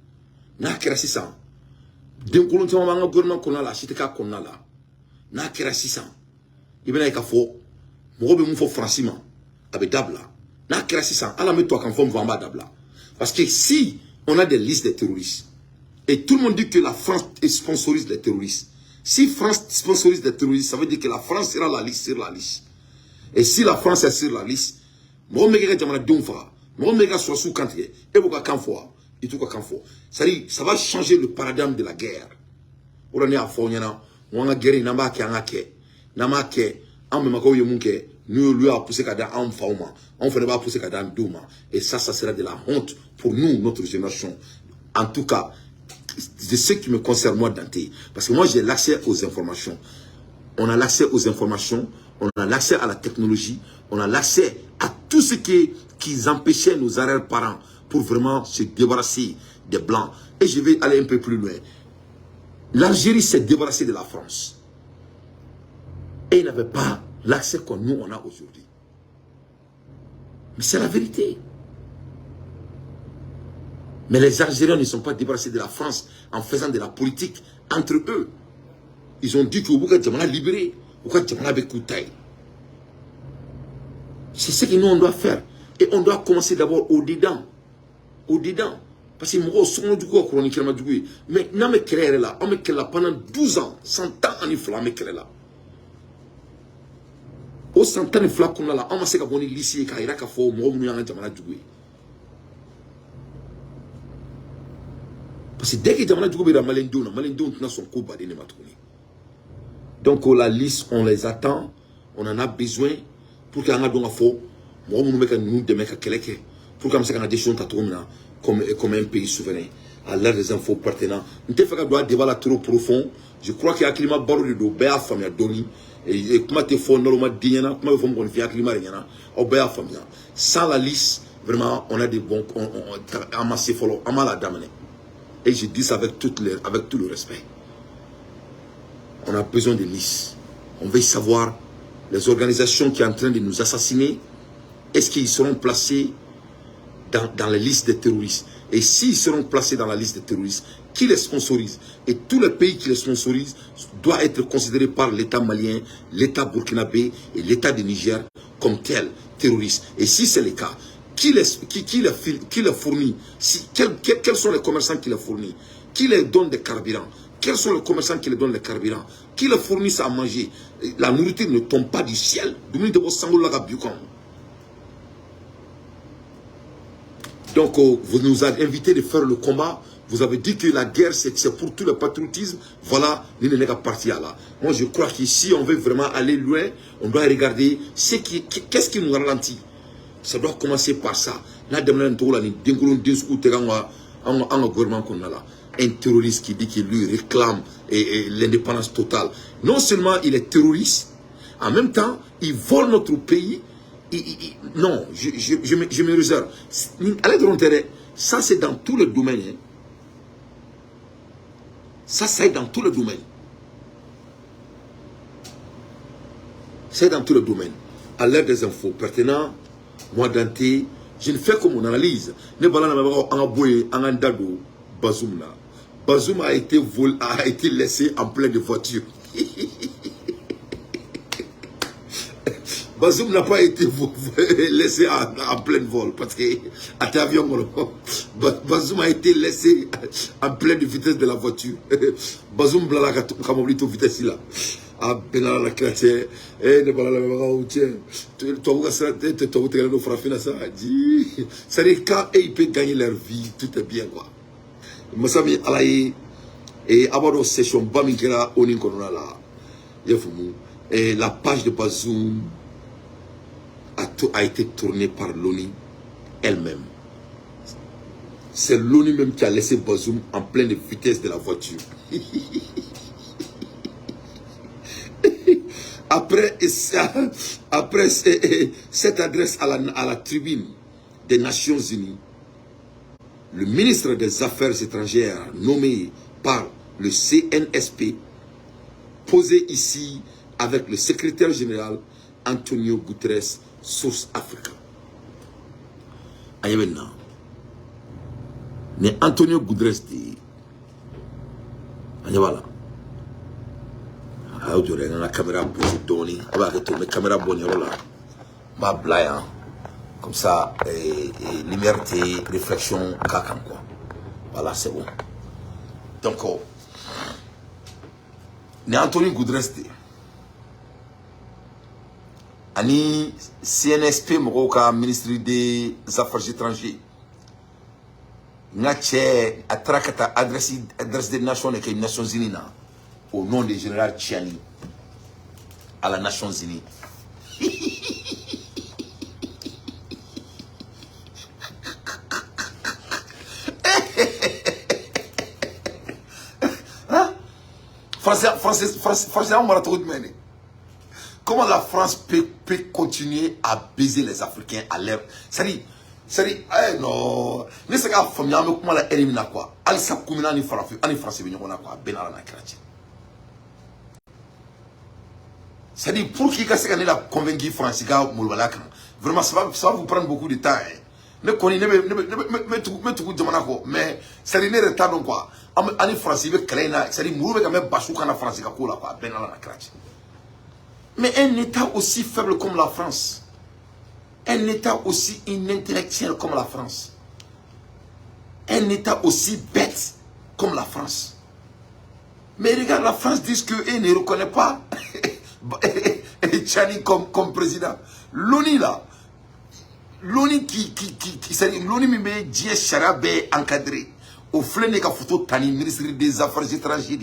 Il y a un assistant. D'un coup, nous avons un gouvernement qu'on a là, Chiteka qu'on a là. Il y a un assistant. Il y a un faux. Moi, je suis franchement. Avec Dabla. Il y a un assistant. Alors, mets-toi quand on va Dabla. Parce que si on a des listes de terroristes, et tout le monde dit que la France sponsorise les terroristes, si France sponsorise des terroristes, ça veut dire que la France sera la liste sur la liste. Et si la France est sur la liste, c'est-à-dire, ça va changer le paradigme de la guerre. Et ça sera de la honte pour nous, notre génération. En tout cas, c'est ce qui me concerne moi, Dante. Parce que moi, j'ai l'accès aux informations. On a l'accès aux informations, on a l'accès à la technologie, on a l'accès à tout ce qui empêchait nos arrière-parents pour vraiment se débarrasser des Blancs. Et je vais aller un peu plus loin. L'Algérie s'est débarrassée de la France. Et ils n'avaient pas l'accès que nous, on a aujourd'hui. Mais c'est la vérité. Mais les Algériens ne sont pas débarrassés de la France en faisant de la politique entre eux. Ils ont dit que Bouka Djamana libéré, Bouka Djamana Bekoutaï. C'est ce que nous on doit faire. Et on doit commencer d'abord au-dedans. Au-dedans. Parce que moi, on du coup, mais non, mais créer là, on me crée là pendant 12 ans, 100 ans en ifla, me crée là. Au 100 ans en ifla qu'on a là, on m'a dit qu'on est lycée, qu'il y a qu'à faire, moi, on est en Djamana Djoué. Parce que dès que Djamana Djoué est Malendou, Malendou n'a son coup badé ne m'a trouvé. Donc la liste, on les attend, on en a besoin pour qu'il y ait un faux. Moi, on me nous de mecs à quelqu'un pour qu'on ait des choses à tourner comme un pays souverain. À l'ère des infos pertinents. Nous ne faisons pas débat trop profond. Je crois qu'il y a un climat barreau de dos, béa famille doni. Et comment te font normalement diana, comment ils font qu'on fait un climat rien. Au béa famille. Sans la liste, vraiment, on a des bons, on amassé follow, on a la dame. Et je dis ça avec tout le respect. On a besoin de listes. On veut savoir les organisations qui sont en train de nous assassiner. Est-ce qu'ils seront placés dans les listes des terroristes? Et s'ils seront placés dans la liste des terroristes, qui les sponsorise? Et tous les pays qui les sponsorisent doivent être considérés par l'État malien, l'État burkinabé et l'État du Niger comme tels terroristes. Et si c'est le cas, qui les fournit? Quels sont les commerçants qui les fournissent? Qui les donne des carburants? Quels sont les commerçants qui les donnent les carburants? Qui les fournissent à manger? La nourriture ne tombe pas du ciel. Donc, vous nous avez invités de faire le combat. Vous avez dit que la guerre, c'est pour tout le patriotisme. Voilà, nous ne sommes pas partis là. Moi, je crois qu'ici, on veut vraiment aller loin. On doit regarder qu'est-ce qui nous ralentit. Ça doit commencer par ça. Un terroriste qui dit qu'il lui réclame l'indépendance totale. Non seulement il est terroriste, en même temps, il vole notre pays. Non, je me réserve. Ça, c'est dans tous les domaines. Hein. Ça, c'est dans tous les domaines. C'est dans tous les domaines. À l'ère des infos pertinentes, moi, Dante, je ne fais que mon analyse. Bazoum a été laissé en pleine voiture. Bazoum n'a pas été laissé en plein vol parce que Bazoum a été laissé en pleine vitesse de la voiture. Bazoum blala kamobli vitesse là. Ah benala la classe ne balala ça dit quand ils peuvent gagner leur vie, tout est bien quoi. Masami alaye et abado session bamikera onin konona la. Et la page de Bazoum a été tournée par l'ONU elle-même. C'est l'ONU même qui a laissé Bazoum en pleine vitesse de la voiture. Après cette adresse à la tribune des Nations Unies, le ministre des Affaires étrangères nommé par le CNSP, posé ici avec le secrétaire général Antonio Guterres, Source Africa. Ayebena. Ne Antonio Guterres dit. Ayebala. Ayodore na caméra posée doni. Aba que tourner caméra bonne là. Ma blague. Comme ça, liberté, réflexion, cacan quoi. Voilà, c'est bon. Donc, ne Antonio Guterres dit. Ani CNSP Mokoka, ministre des Affaires étrangères. Natche atrakata adresse des Nations et des Nations Unies au nom du général Tchiani à la Nations Unies. Français, on m'a trop demandé. Comment la France peut continuer à baiser les Africains à l'air? C'est-à-dire, non. Mais c'est qu'à famille, comment la éliminer quoi? Alisa Koumina ni Français, venir quoi? Benara na Kratchi. C'est-à-dire, pour qu'il y ait la convaincre français, vraiment, ça va vous prendre beaucoup de temps. Ne connaissez pas tout le mais c'est une retard donc quoi. En français, c'est-à-dire, nous devons même pas en français quoi? Benara na Kratchi. Mais un État aussi faible comme la France, un État aussi inintellectuel comme la France, un État aussi bête comme la France. Mais regarde, la France dit qu'elle ne reconnaît pas Tchani comme président. L'ONU là, l'ONU l'ONU me dit Charabe encadré. Au flé n'est qu'à photo Tani, ministre des Affaires étrangères.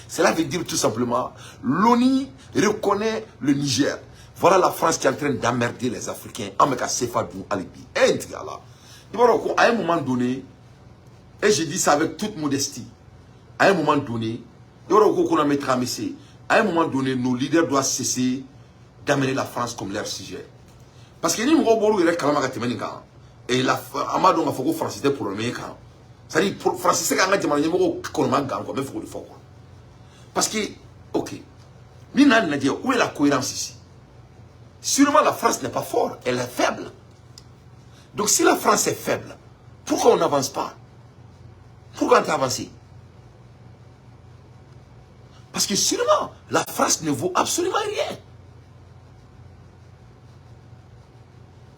Cela veut dire tout simplement, l'ONU reconnaît le Niger. Voilà la France qui est en train d'emmerder les Africains. À un moment donné, et je dis ça avec toute modestie, à un moment donné, nos leaders doivent cesser d'amener la France comme leur sujet. Parce que nous avons et la Amadou a fait français pour le meilleur camp. C'est-à-dire, français, c'est quand même mais faut le faire. Parce que, ok, où est la cohérence ici? Sûrement la France n'est pas forte, elle est faible. Donc si la France est faible, pourquoi on n'avance pas? Pourquoi tu as avancé? Parce que sûrement, la France ne vaut absolument rien.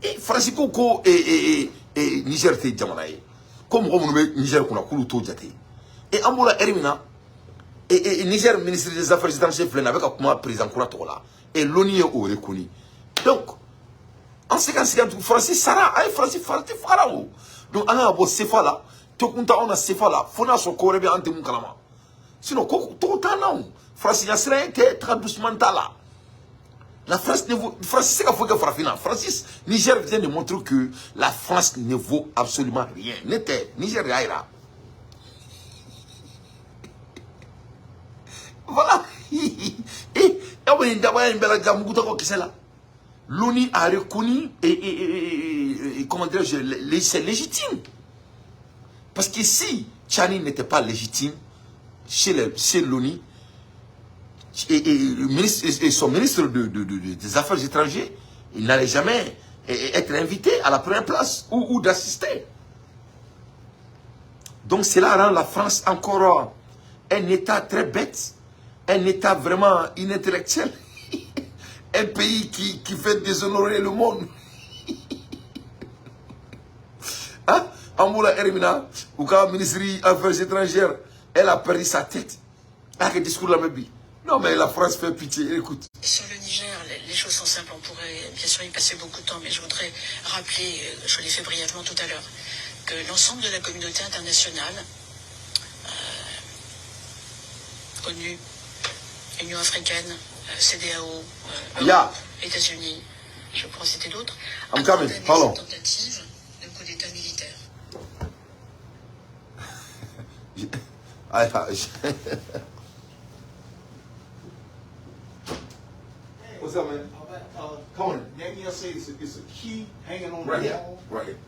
Et Francisco ko Niger te jamana ye. Comme on veut Niger qu'on a coulé tout jate. Et Ambola Erimina et Niger ministre des Affaires étrangères plein avec un président Kouratola. Et l'ONU est reconnu. Donc, en 50-50, Francis Sarah, Francis Farao. Donc, on a un Sefa là. Tout le on a Sefa là. Fona son corps bien ante mon kalama. Sinon, tout le temps, Francis Yassera était très doucement là. La France ne vaut. Francis, c'est qu'il faut que Farafina. Francis, Niger vient de montrer que la France ne vaut absolument rien. N'était Niger Yaira. Voilà. Et l'ONU a reconnu et comment dirais-je, c'est légitime. Parce que si Tchani n'était pas légitime chez l'ONU, et son ministre des Affaires étrangères, il n'allait jamais être invité à la première place ou d'assister. Donc cela rend la France encore un État très bête, un État vraiment inintellectuel, un pays qui fait déshonorer le monde. Hein? Amboula Erimina, ou quand le ministre des Affaires étrangères, elle a perdu sa tête. Avec le discours de la Mébi. Non, mais la France fait pitié, écoute. Sur le Niger, les choses sont simples. On pourrait bien sûr y passer beaucoup de temps, mais je voudrais rappeler, je l'ai fait brièvement tout à l'heure, que l'ensemble de la communauté internationale, ONU, Union africaine, CEDEAO, États-Unis, je pourrais citer d'autres, a condamné cette tentative de coup d'État militaire. What's up, man? Come on. Daniel said it's a key hanging on Right the here. wall. Right here.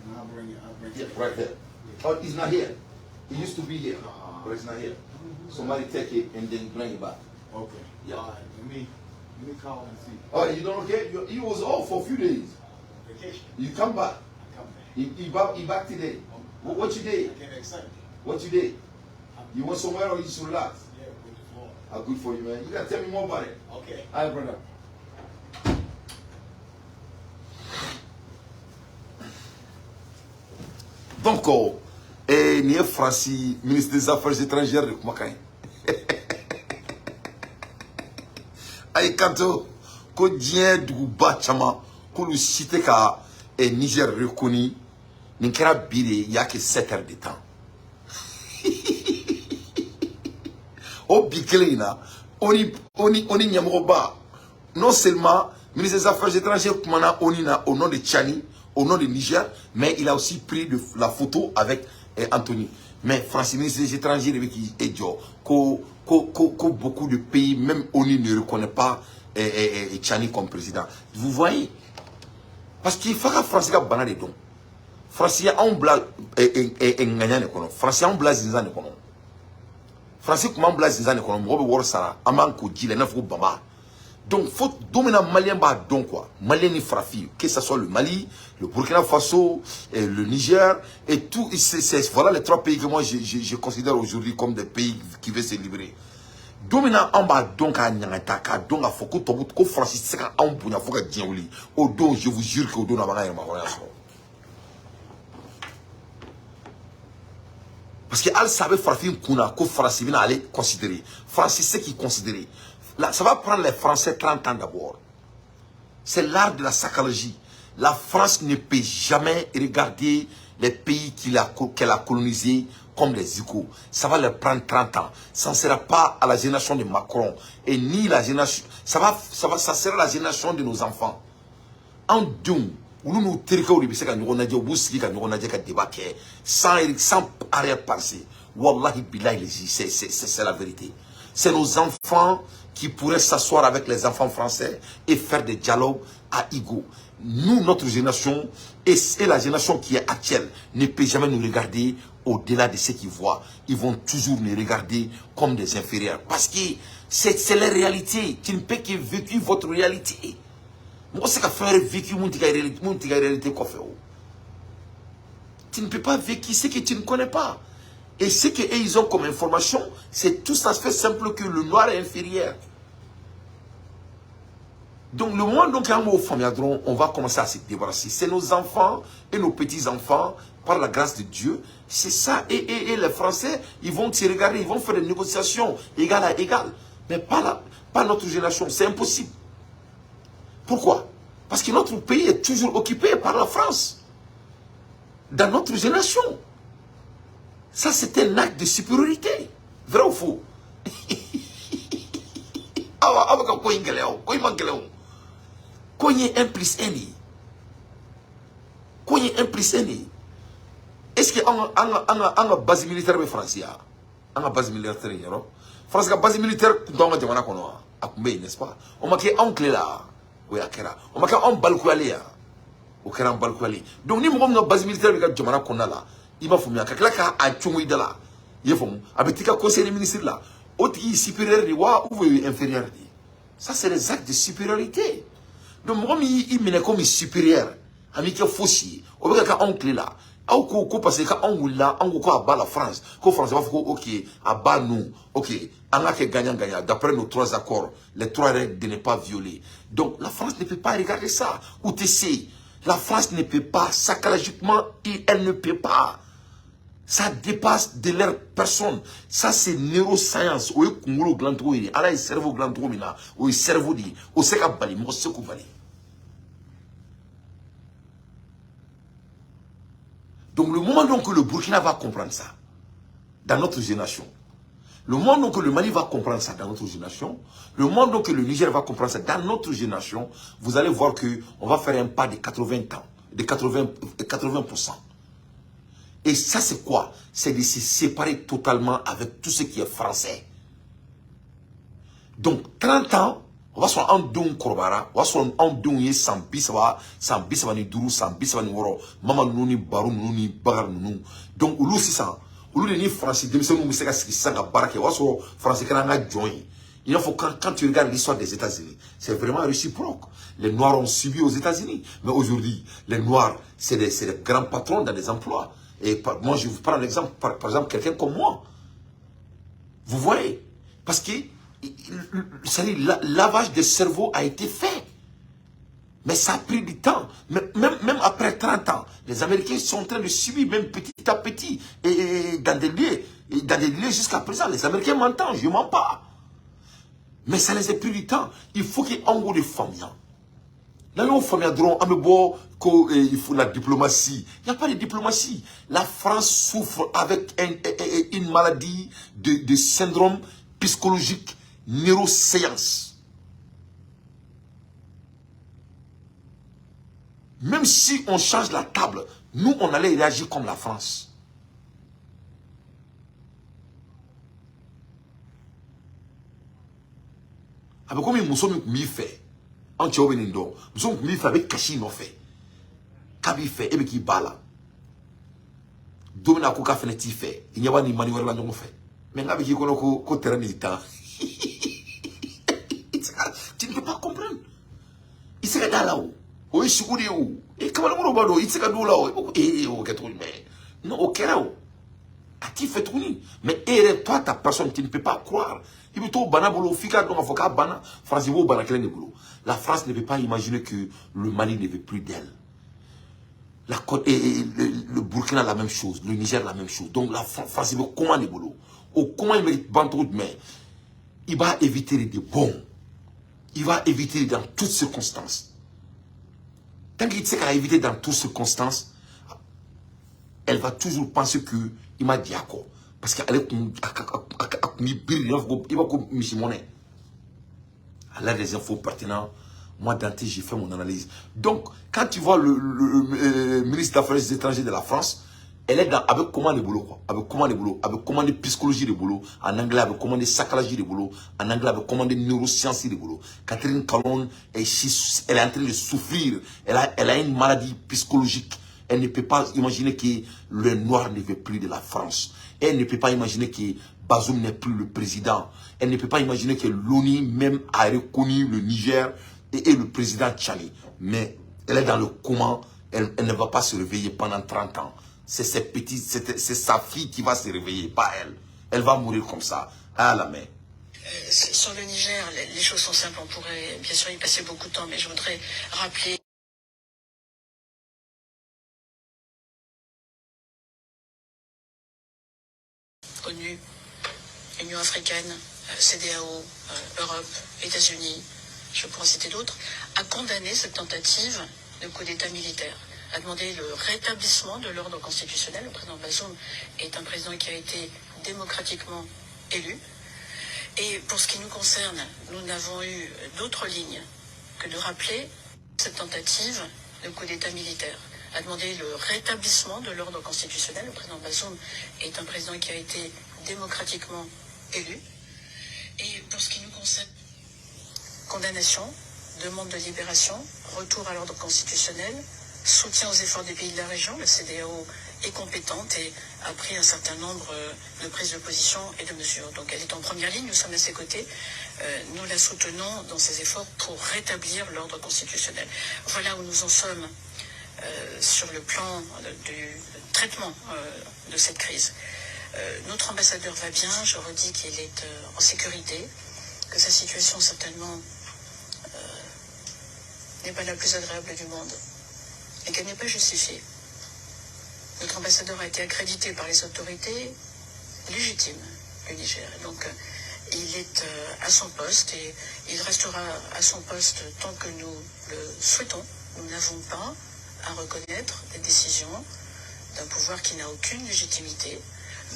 And I'll bring it. Yeah, right there. Oh, it's not here. It used to be here, but it's not here. Somebody take it and then bring it back. Okay. Yeah. All right. Let me call and see. Oh, you don't okay? You was off for a few days. Vacation. You come back. I come back. You back today. What you did? I came back Sunday. What you did? You went somewhere or you just relax? Yeah, went to Florida. Ah, good for you, man. You gotta tell me more about it. Okay. All right, brother. Donc, ni Francis, ministre des Affaires étrangères de Kumakai. Aïe, kanto, ko dien du bachama, ko lu cité ka Niger reconnu, n'inkera bire, y a que 7 heures de temps. Au Bikelina, oni Nyamoba, non seulement ministre des Affaires étrangères Kumana Onina au nom de Tchani, au nom de Niger, mais il a aussi pris la photo avec Anthony. Mais Francis, ministre des étrangers, et beaucoup de pays, même ONU ne reconnaît pas Tchani comme président. Vous voyez? Parce qu'il faut que France ait banane de dons. France a un blas et gagnant de kono. France a un blas de kono. France comment blas de kono. Moi be wor sara. Aman ko jile na fo bamba. Donc faut dominer malien ba donc quoi. Malien ni frafi. Que ce soit le Mali, le Burkina Faso, le Niger et tout. Voilà les 3 pays que moi je considère aujourd'hui comme des pays qui veulent se libérer. Domina en bas donc à Nyangata, ka donc à Foko Tobut, ko Francis Seka en Bounya Foka Djenouli. Au don, je vous jure que au don n'a pas parce que elle savait Farafin Kuna, que Francis vient aller considérer. Francis c'est qui considérer. Là, ça va prendre les Français 30 ans d'abord. C'est l'art de la psychologie. La France ne peut jamais regarder les pays qu'elle a colonisés comme les icônes. Ça va leur prendre 30 ans. Ça ne sera pas à la génération de Macron. Et ni la génération... Ça sera la génération de nos enfants. En deux, nous nous tirons au début, c'est qu'on a dit, sans arrière-pensée. Wallahi billahi, c'est la vérité. C'est nos enfants qui pourraient s'asseoir avec les enfants français et faire des dialogues à égaux. Nous, notre génération, et la génération qui est actuelle, ne peut jamais nous regarder au-delà de ce qu'ils voient. Ils vont toujours nous regarder comme des inférieurs. Parce que c'est la réalité. Tu ne peux que vécu votre réalité. Moi, c'est qu'à faire vécu mon réalité. Tu ne peux pas vécu ce que tu ne connais pas. Et ce qu'ils ont comme information, c'est tout ça fait simple que le noir est inférieur. Donc le moment donc on va commencer à se débarrasser. C'est nos enfants et nos petits-enfants, par la grâce de Dieu. C'est ça. Et les Français, ils vont se regarder, ils vont faire des négociations égal à égal. Mais pas notre génération. C'est impossible. Pourquoi? Parce que notre pays est toujours occupé par la France. Dans notre génération. Ça, c'est un acte de supériorité. Vrai ou faux? Koye 1 plus 1. Koye 1 plus 1. Est-ce que en base militaire de France en base militaire non? France la base militaire dans le jamana kono akumbe n'est-ce pas? On m'a que oncle là. Oui akera. On m'a que on balkwale au kera balkwale. Donc ni mo base militaire de jamana kono là. Il va fumia kakla ka a chungu de là. Il faut abetika conseil des ministres là. Autre supérieur ou inférieur. Ça c'est les actes de supériorité. Donc moi il mène comme supérieur. Ami qui faussier. Au lieu ka oncle là. Au parce que on ou là, on ko abat la France. Ko France va faire OK, abat nous. OK, on a que gagnant d'après nos 3 accords, les 3 règles de ne pas violer. Donc la France ne peut pas regarder ça. Ou t'essayes. La France ne peut pas psychologiquement, elle ne peut pas. Ça dépasse de leur personne. Ça c'est neuroscience. Ou kungulu glandro ini, ala cerveau glandro mina, ou cerveau di, ou seka bali, mo seku bali. Donc le moment donc que le Burkina va comprendre ça, dans notre génération, le moment donc que le Mali va comprendre ça dans notre génération, le moment donc que le Niger va comprendre ça dans notre génération, vous allez voir que on va faire un pas de 80 ans, de 80%. Et ça c'est quoi? C'est de se séparer totalement avec tout ce qui est français. Donc 30 ans, on va soit en don korbara, on va soit en don ye sans bisaba ni duru, sans bisaba ni woro, maman nuni baru nuni bagar nunu. Donc ulu si ça, ulu ni français, demi-semi nous miseka si ça barake, on va soit français kana join. Il faut quand tu regardes l'histoire des États-Unis, c'est vraiment réciproque. Les Noirs ont subi aux États-Unis, mais aujourd'hui, les Noirs, c'est des grands patrons dans des emplois. Et moi, je vous prends l'exemple, par exemple, quelqu'un comme moi. Vous voyez? Parce que le lavage de cerveau a été fait. Mais ça a pris du temps. Même après 30 ans, les Américains sont en train de subir, même petit à petit, et dans des lieux jusqu'à présent. Les Américains m'entendent, je ne mens pas. Mais ça les a pris du temps. Il faut qu'il y ait un gros de familles. Là, on il faut la diplomatie. Il n'y a pas de diplomatie. La France souffre avec une maladie de syndrome psychologique, neuroscience. Même si on change la table, nous, on allait réagir comme la France. Avec comme nous sommes mis fait, en Tchobenindo, nous sommes mis fait avec Kachi non fait. Kabi fait, et qui bala. Domina Kouka fait, il n'y a pas ni manuel là non fait. Mais là, avec qui qu'on terrain militant. Tu ne peux pas comprendre. Il s'est là-haut. Oui, je suis où? Et comment le monde il s'est là-haut. Et au mais non, au Kérao. À qui fait tourner? Mais toi, ta personne, tu ne peux pas croire. Il veut tout banabolo, fika donc avocat bana, France veut banaklen de boulot. La France ne peut pas imaginer que le Mali ne veut plus d'elle. La Côte et le Burkina la même chose, le Niger la même chose. Donc la France veut comment les boulot. Au comment il mérite ban trop de main. Il va éviter des bons. Il va éviter dans toutes circonstances. Tant qu'il sait qu'elle a évité dans toutes circonstances, elle va toujours penser que il m'a dit d'accord. Parce qu'elle est à l'air des infos pertinentes, moi Dante, j'ai fait mon analyse. Donc, quand tu vois le ministre des Affaires étrangères de la France, elle est avec comment les boulots, quoi. Avec comment les boulots, avec comment les psychologie des boulots, en anglais avec comment les psychologie des boulots, en anglais avec comment les neurosciences des boulots. Catherine Calonne, elle est en train de souffrir, elle a une maladie psychologique. Elle ne peut pas imaginer que le noir ne veut plus de la France. Elle ne peut pas imaginer que Bazoum n'est plus le président. Elle ne peut pas imaginer que l'ONU même a reconnu le Niger et le président Tchani. Mais elle est dans le coma. Elle ne va pas se réveiller pendant 30 ans. c'est ses petits, c'est sa fille qui va se réveiller, pas elle. Elle va mourir comme ça, à la main. Sur le Niger, les choses sont simples. On pourrait bien sûr y passer beaucoup de temps, mais je voudrais rappeler... ONU, Union africaine, CEDEAO, Europe, États-Unis, je pourrais citer d'autres, a condamné cette tentative de coup d'État militaire, a demandé le rétablissement de l'ordre constitutionnel. Le président Bazoum est un président qui a été démocratiquement élu. Et pour ce qui nous concerne, nous n'avons eu d'autre ligne que de rappeler cette tentative de coup d'État militaire, a demandé le rétablissement de l'ordre constitutionnel. Le président Bazoum est un président qui a été démocratiquement élu. Et pour ce qui nous concerne, condamnation, demande de libération, retour à l'ordre constitutionnel, soutien aux efforts des pays de la région. La CEDEAO est compétente et a pris un certain nombre de prises de position et de mesures. Donc elle est en première ligne, nous sommes à ses côtés. Nous la soutenons dans ses efforts pour rétablir l'ordre constitutionnel. Voilà où nous en sommes sur le plan du traitement de cette crise. Notre ambassadeur va bien, je redis qu'il est en sécurité, que sa situation certainement n'est pas la plus agréable du monde et qu'elle n'est pas justifiée. Notre ambassadeur a été accrédité par les autorités légitimes du Niger. Donc il est à son poste et il restera à son poste tant que nous le souhaitons. Nous n'avons pas à reconnaître des décisions d'un pouvoir qui n'a aucune légitimité.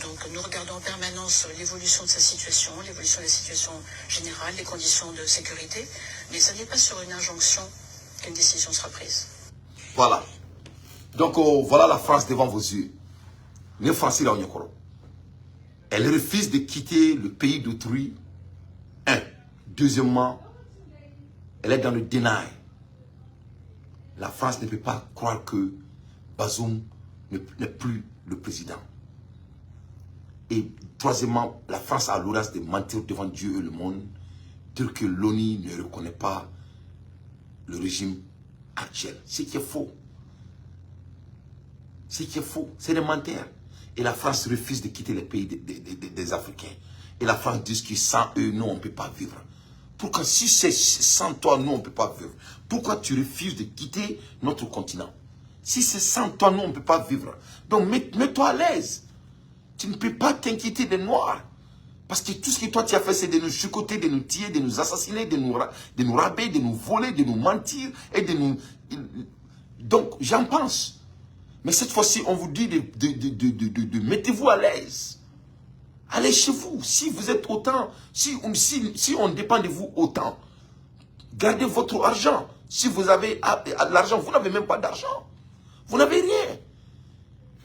Donc nous regardons en permanence l'évolution de sa situation, l'évolution de la situation générale, les conditions de sécurité, mais ce n'est pas sur une injonction qu'une décision sera prise. Voilà. Donc voilà la France devant vos yeux. Les Français là, elle refuse de quitter le pays d'autrui. Un. Deuxièmement, elle est dans le deny. La France ne peut pas croire que Bazoum n'est plus le président. Et troisièmement, la France a l'audace de mentir devant Dieu et le monde, dire que l'ONU ne reconnaît pas le régime actuel. Ce qui est faux. Ce qui est faux, c'est des menteurs. Et la France refuse de quitter les pays des Africains. Et la France dit que sans eux, nous, on ne peut pas vivre. Pourquoi, si c'est sans toi, nous, on ne peut pas vivre? Pourquoi tu refuses de quitter notre continent? Si c'est sans toi, nous, on ne peut pas vivre. Donc, mets-toi à l'aise. Tu ne peux pas t'inquiéter des Noirs. Parce que tout ce que toi, tu as fait, c'est de nous chicoter, de nous tuer, de nous assassiner, de nous raber, de nous voler, de nous mentir et de nous... Donc, j'en pense. Mais cette fois-ci, on vous dit de mettez-vous à l'aise. Allez chez vous. Si vous êtes autant, si on dépend de vous autant, gardez votre argent. Si vous avez l'argent, vous n'avez même pas d'argent. Vous n'avez rien.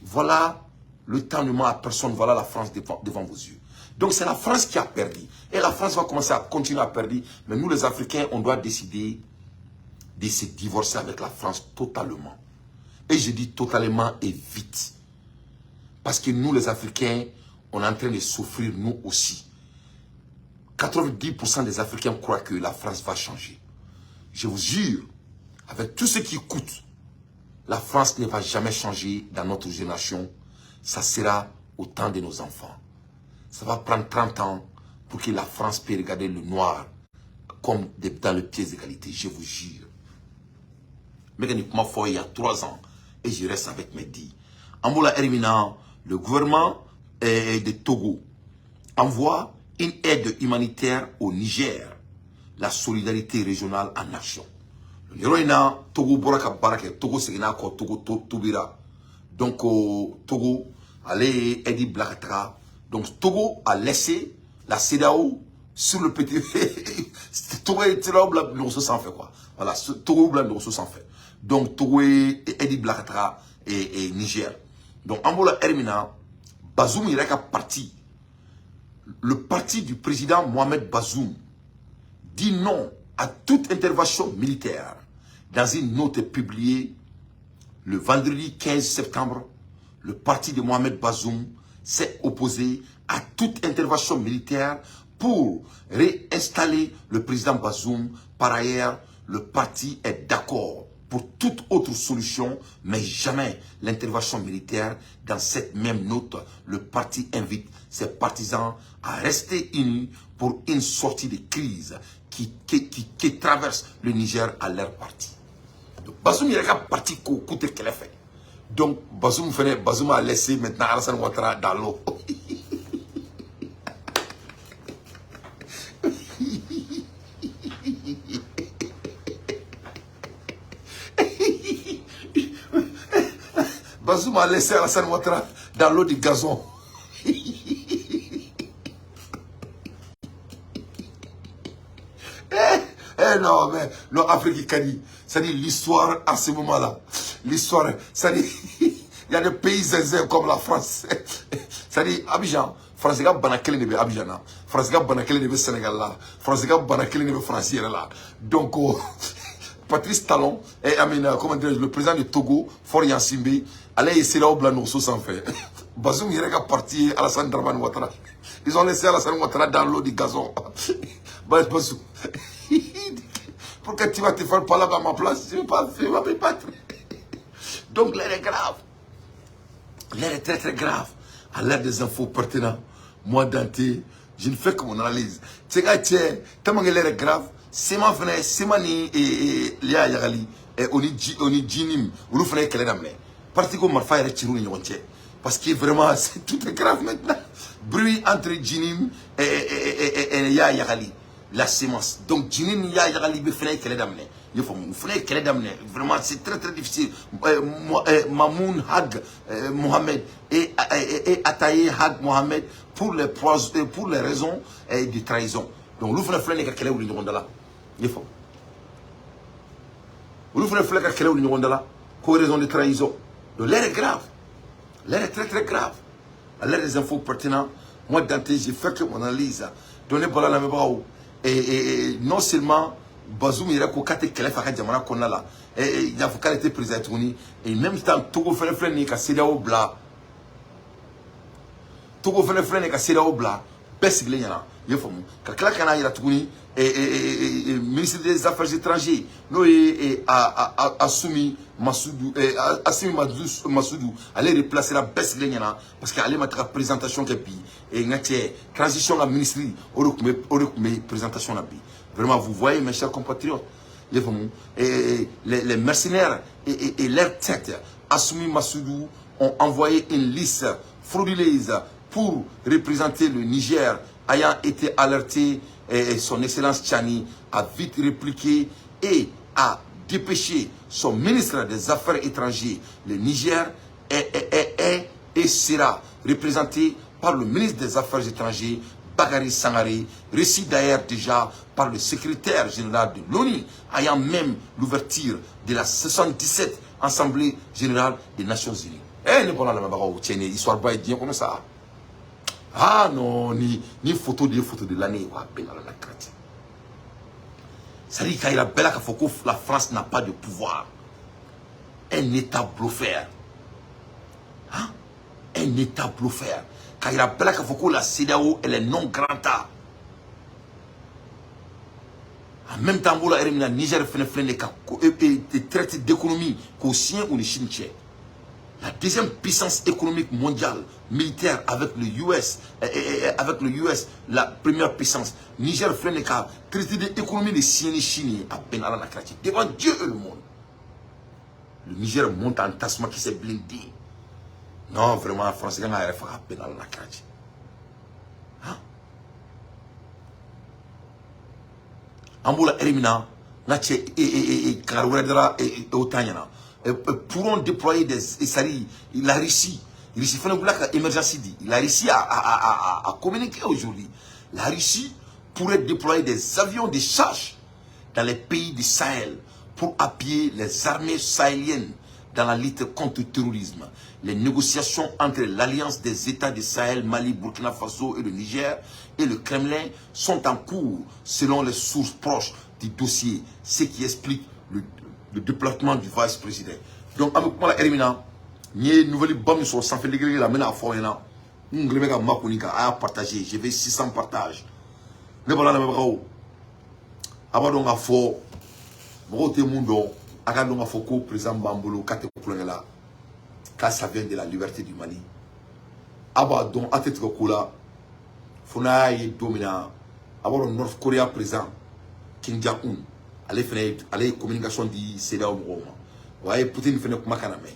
Voilà le temps ne ment à personne. Voilà la France devant vos yeux. Donc c'est la France qui a perdu. Et la France va commencer à continuer à perdre. Mais nous les Africains, on doit décider de se divorcer avec la France totalement. Et je dis totalement et vite. Parce que nous les Africains, on est en train de souffrir nous aussi. 90% des Africains croient que la France va changer. Je vous jure, avec tout ce qui coûte, la France ne va jamais changer dans notre génération. Ça sera au temps de nos enfants. Ça va prendre 30 ans pour que la France puisse regarder le noir comme dans le pied d'égalité. Je vous jure. Mécaniquement fort il y a 3 ans. Et je reste avec mes dits. Amboula Hermina, le gouvernement de Togo envoie une aide humanitaire au Niger. La solidarité régionale en nation. Le Niroïna, Togo Boraka Barake, Togo Segina, Togo Tobira. Donc Togo, allez aider Blakatra. Donc Togo a laissé la CEDEAO sur le petit... Togo et Blanc s'en fait quoi. Voilà, Togo Blanc s'en fait. Donc Togo et Edi Blakatra et Niger. Donc Ambola Hermina, Bazoum Iraka parti. Le parti du président Mohamed Bazoum dit non à toute intervention militaire. Dans une note publiée le vendredi 15 septembre, le parti de Mohamed Bazoum s'est opposé à toute intervention militaire pour réinstaller le président Bazoum. Par ailleurs, le parti est d'accord pour toute autre d'autre solution, mais jamais l'intervention militaire. Dans cette même note, le parti invite ses partisans à rester unis pour une sortie de crise qui traverse le Niger à leur parti. Bazoum il y a un parti qui coûte qu'elle a fait. Donc Bazoum a laissé maintenant Alassane Ouattara dans l'eau. Bazoum a laissé Alassane Ouattara dans l'eau du gazon. Non, mais l'Afrique Kani, c'est-à-dire l'histoire à ce moment-là. L'histoire, c'est-à-dire, il y a des pays zinzins comme la France. C'est-à-dire, Abidjan, France ga banakele ne be Abidjan là. France ga banakele ne be Sénégal là. France ga banakele ne be France là. Donc, Patrice Talon, et comment dire, le président de Togo, Faure Simbe, allait essayer là au Blano sans faire. Bazoum il est parti Alassane Dramane Ouattara. Ils ont laissé Alassane Ouattara dans l'eau du gazon. Bazoum. Pourquoi tu vas te faire parler à ma place? Je ne vais pas me battre. Donc l'air est grave. L'air est très très grave. À l'ère des infos pertinentes, moi Dante, je ne fais que mon analyse. Tu sais, tellement que l'air est grave, c'est ma fenêtre, c'est ma ni Léa Yagali, et on y jinim, on nous fait qu'elle est d'amener. Parti comme Marfa et Chirou n'y ont pas. Parce que vraiment, tout est grave maintenant. Bruit entre Jinim et Léa Yagali. La sémence. Donc, Djinin ya yagali be fenêtre qu'elle est d'amener. Il faut fenêtre qu'elle est d'amener. Vraiment, c'est très très difficile. Mamoun Hag Mohamed et Ataye Hag Mohamed pour les raisons de trahison. Donc, l'ouvre fenêtre qu'elle est où l'union de là. Il faut. L'ouvre fenêtre qu'elle est où l'union de là. Pour raison de trahison. Donc, l'air est grave. L'air est très très grave. À l'air des infos pertinentes, moi, Dante, j'ai fait que mon analyse. Donnez pas la même barreau. Et non seulement Bazoum il a coquaté qu'elle a fait Jamana Konala et il a fait qu'elle était président et même temps Togo fait le frein et cassé au blas. Togo fait le frein et cassé au blas. Best Gléana, il faut que Klakana il a tourné et ministre des Affaires étrangères nous a assumé Massoudou Massoudou allait replacer la Best Gléana parce qu'elle allait mettre la présentation qu'elle et une transition à ministre au présentation la vraiment vous voyez mes chers compatriotes les mercenaires et leur tête Assumi Massoudou ont envoyé une liste frauduleuse pour représenter le Niger ayant été alerté et son excellence Tchani a vite répliqué et a dépêché son ministre des Affaires étrangères. Le Niger est et sera représenté par le ministre des Affaires étrangères, Bakary Sangaré, reçu d'ailleurs déjà par le secrétaire général de l'ONU, ayant même l'ouverture de la 77e Assemblée générale des Nations Unies. Eh, ne pas la même histoire pas bien comme ça. Ah non, ni photo de l'année. Ça dit qu'il a belle que la France n'a pas de pouvoir. Un État bluffeur. Hein? Un État bluffeur. Quand il a belle que la CEDEAO elle est non grand A. En même temps, le Niger fait traité d'économie qu'au sien ou le Chine. La deuxième puissance économique mondiale, militaire avec le US, la première puissance. Niger fait le traité d'économie de Chine à peine à la Krati. Devant Dieu et le monde. Le Niger monte en tassement qui s'est blindé. Non, vraiment, la France a fait à peine à la Krati. Amboula Erimina, Nache et Karouedra et Otanyana. Pourront déployer la Russie fait une émergence. La Russie a communiqué aujourd'hui. La Russie pourrait déployer des avions de charge dans les pays du Sahel pour appuyer les armées sahéliennes dans la lutte contre le terrorisme. Les négociations entre l'Alliance des États du Sahel, Mali, Burkina Faso et le Niger et le Kremlin sont en cours selon les sources proches du dossier, ce qui explique le déplacement du vice-président. Donc, avec moi, il y a une nouvelle bombe sur le sang, la mena à fond, à partager. Je vais 600 partages. Mais voilà, je vais vous dire, Agadonga Foko, président Bambolo, Kate Koulangela, quand ça vient de la liberté du Mali. Aba don Atet Koula, Fona y domina, avoir un North Korea présent, Kim Jong-un, aller communication di Seda au Roma. Ouais, Poutine fait notre macaname.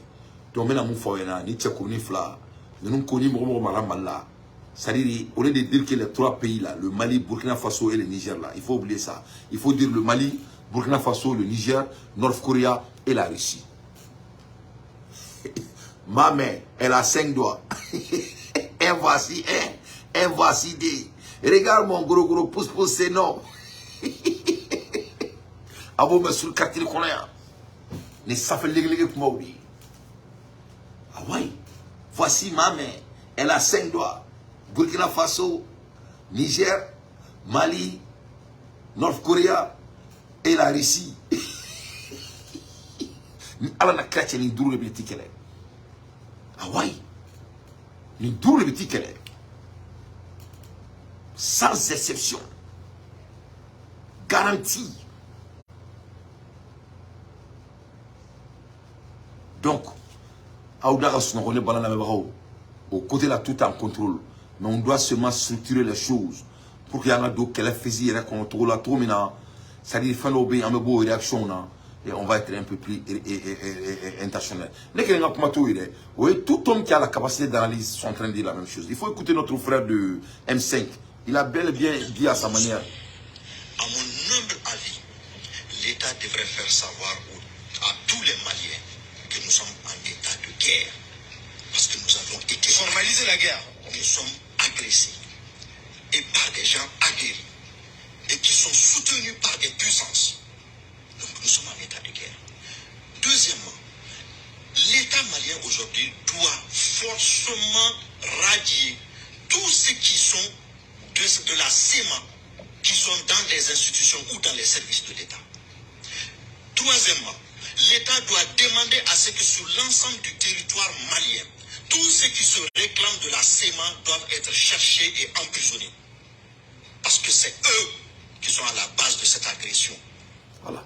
Domina mon foyena, ni Tchakouni Fla, nous connaissons Momo Maramala. C'est-à-dire, au lieu de dire que les trois pays là, le Mali, Burkina Faso et le Niger là, il faut oublier ça. Il faut dire le Mali, Burkina Faso, le Niger, North Korea et la Russie. Ma mère, elle a 5 doigts. Un voici un, un voici des. Regarde mon gros pouce, c'est non. Abo me sur le quartier qu'on a. Ne s'appelle les pour moi. Ah ouais. Voici ma mère, elle a 5 doigts. Burkina Faso, Niger, Mali, North Korea et la Russie. Alors la chrétienne ni dure le petit qu'elle est. Ah ouais, ni dure le petit qu'elle est. Sans exception. Garantie. Donc, Aoudaga Sonogone Banana Mebao, au côté là tout en contrôle. Mais on doit seulement structurer les choses pour qu'il y ait un dos qu'elle faisait et contrôle la tout maintenant. C'est-à-dire faire l'obéir à mes beaux réactions et on va être un peu plus intentionnel. Tout homme qui a la capacité d'analyse sont en train de dire la même chose. Il faut écouter notre frère de M5. Il a bel et bien dit à sa manière. À mon humble avis, l'État devrait faire savoir à tous les Maliens que nous sommes en état de guerre. Parce que nous avons été formaliser la guerre. Nous sommes agressés et par des gens aguerris et qui sont soutenus par des puissances. Donc nous sommes en état de guerre. Deuxièmement, l'État malien aujourd'hui doit forcément radier tous ceux qui sont de la CEMA, qui sont dans les institutions ou dans les services de l'État. Troisièmement, l'État doit demander à ce que sur l'ensemble du territoire malien, tous ceux qui se réclament de la CEMA doivent être cherchés et emprisonnés. Parce que c'est eux qui sont à la base de cette agression. Voilà.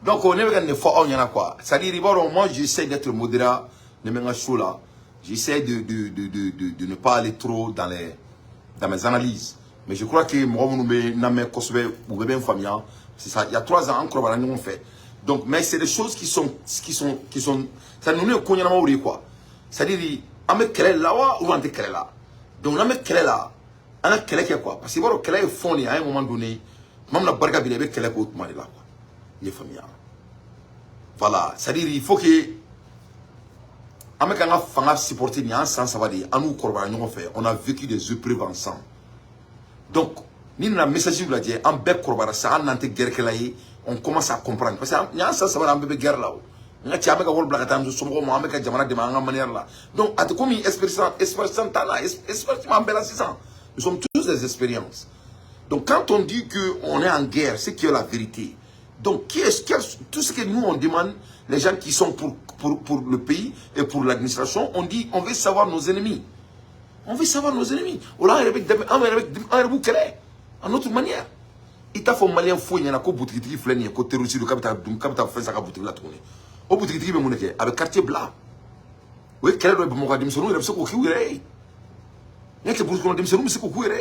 Donc, on est en effort, on y en a quoi. C'est-à-dire, moi, j'essaie d'être modérat, là. J'essaie de ne pas aller trop dans mes analyses. Mais je crois que moi, c'est ça. Il y a 3 ans, encore, voilà, nous on fait. Donc, mais c'est des choses qui sont, ça nous est connu quoi. C'est-à-dire, on met quelle là ou on met quelle là. Donc, on met quelle là. On a quelle qui est quoi. Parce que voilà, quelle est fondée à un moment donné. Même la barga bile avec quelle est autre là quoi. Les familles. Voilà. C'est-à-dire, il faut que. On met quand on a supporté ni un sens ça va dire. On nous corba nous on fait. On a vécu des épreuves ensemble. Donc, ni na message vous l'a dit. En bec corba ça, on a été guerre qu'elle a eu. On commence à comprendre. Parce que ni un sens ça va un guerre là. Donc, nous sommes tous des expériences. Donc, quand on dit qu'on est en guerre, c'est qu'il y a la vérité. Donc, tout ce que nous, on demande, les gens qui sont pour le pays et pour l'administration, on dit, on veut savoir nos ennemis. On veut savoir nos ennemis. On a en autre manière. Il t'a fait malien fou, il y a un boutique qui flène, il y a un terroriste, le capital fait ça, boutique la tournée. Au bout de l'île, avec quartier blanc. Oui, quel est le bon cas de Moussou? Il a besoin de courir. Il y a que pour qu'on ait besoin de courir.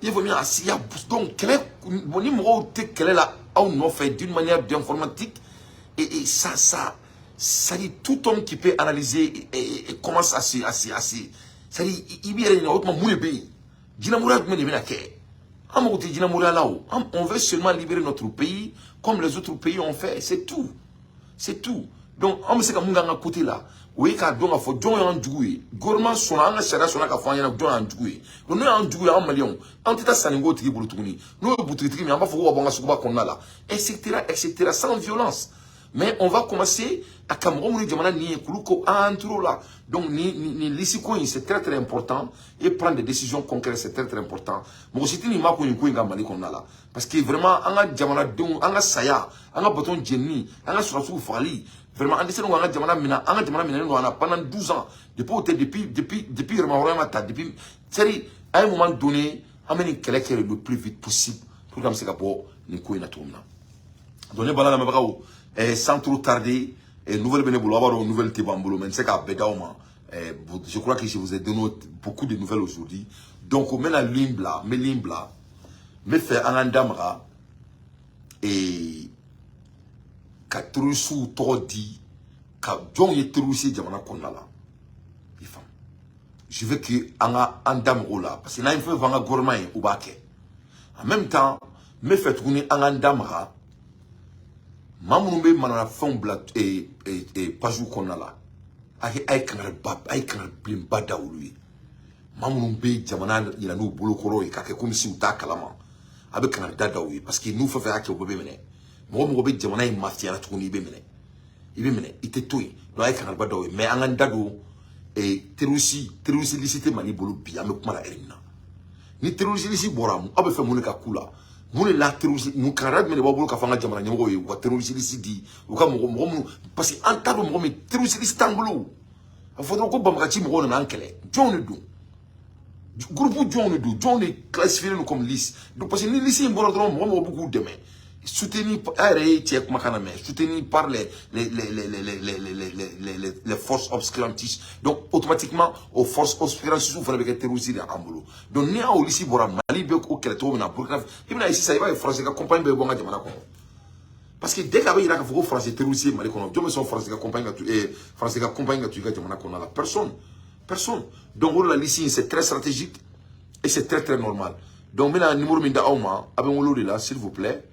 Il faut bien assis. Donc, quel est là, on fait d'une manière d'informatique. Et ça dit tout homme qui peut analyser et commence à se. Ça dit, il y a une autre mouille. On veut seulement libérer notre pays comme les autres pays ont fait. C'est tout. C'est tout. Donc, on sait que nous avons un côté là. Oui, quand on a fait John en joué, gouvernement son en sera son a fait un John en joué. Nous en joué en million. En tout cas, ça n'est pas très pour tourner. Nous boutons mais on va faire bon à qu'on a là, etc., sans violence. Mais on va commencer à Cameroun ni demanda ni kuluko en là. Donc ni lisiko c'est très très important et prendre des décisions concrètes c'est très très important. Mais aussi ni ma ko ni ko ngambali qu'on a là. Parce que vraiment on a jamana don on a saya, on a bâton jenni, on a surasu fali. Vraiment on décide on a jamana mina on a pendant 12 ans depuis Ramaorama depuis c'est à un moment donné amener quelqu'un le plus vite possible pour comme c'est capable ni ko na tourna. Donc les balades sans trop tarder, nouvelle bénévole, nouvelle tibambolo, mais c'est qu'à Bédaoma. Je crois que je vous ai donné beaucoup de nouvelles aujourd'hui. Donc on met la ligne là, me fait un andamra et ka trusu todi ka John est trusi jamana konala. Je veux que anga andamro là parce que là il faut vanga gourmand ou baké. En même temps, me fait tourner un andamra mamoumbe manana fond blat et pajou konala. Ay kan blim bada lui. Mamoumbe jamana il a nous bolo koro et ka comme si uta kalama. Avec Canada daoui parce que nous faut faire que vous bébé moi mon bébé jamana il mafia la tourner bébé il te tout donc avec Canada daoui mais en andado et terroriste licité mani bolo bi am kuma la erina ni terroriste licité boram abe fait mon ka kula mon la terroriste nous Canada mais bolo ka fanga jamana nyoko yi wa terroriste licité di ou ka mo parce que en tado mo terroriste licité anglo il faudra ko bamkati mo na ankele John do groupe John est classifié comme liste. Donc parce que les lycées ils ont beaucoup de mains. Soutenus par les forces obscurantistes. Donc automatiquement aux forces obscurantistes vous fallait que terroristes en boulot. Donc ni au lycée Boran Mali bien au Kéléto na Burkina. Il ici ça va français qui accompagne be bonga jamana ko. Parce que dès qu'il y a un français terroriste Mali kono, Dieu me son français qui accompagne français qui accompagne tu jamana ko la personne. Donc la lycée c'est très stratégique et c'est très normal. Donc maintenant numéro minda auma avec là s'il vous plaît.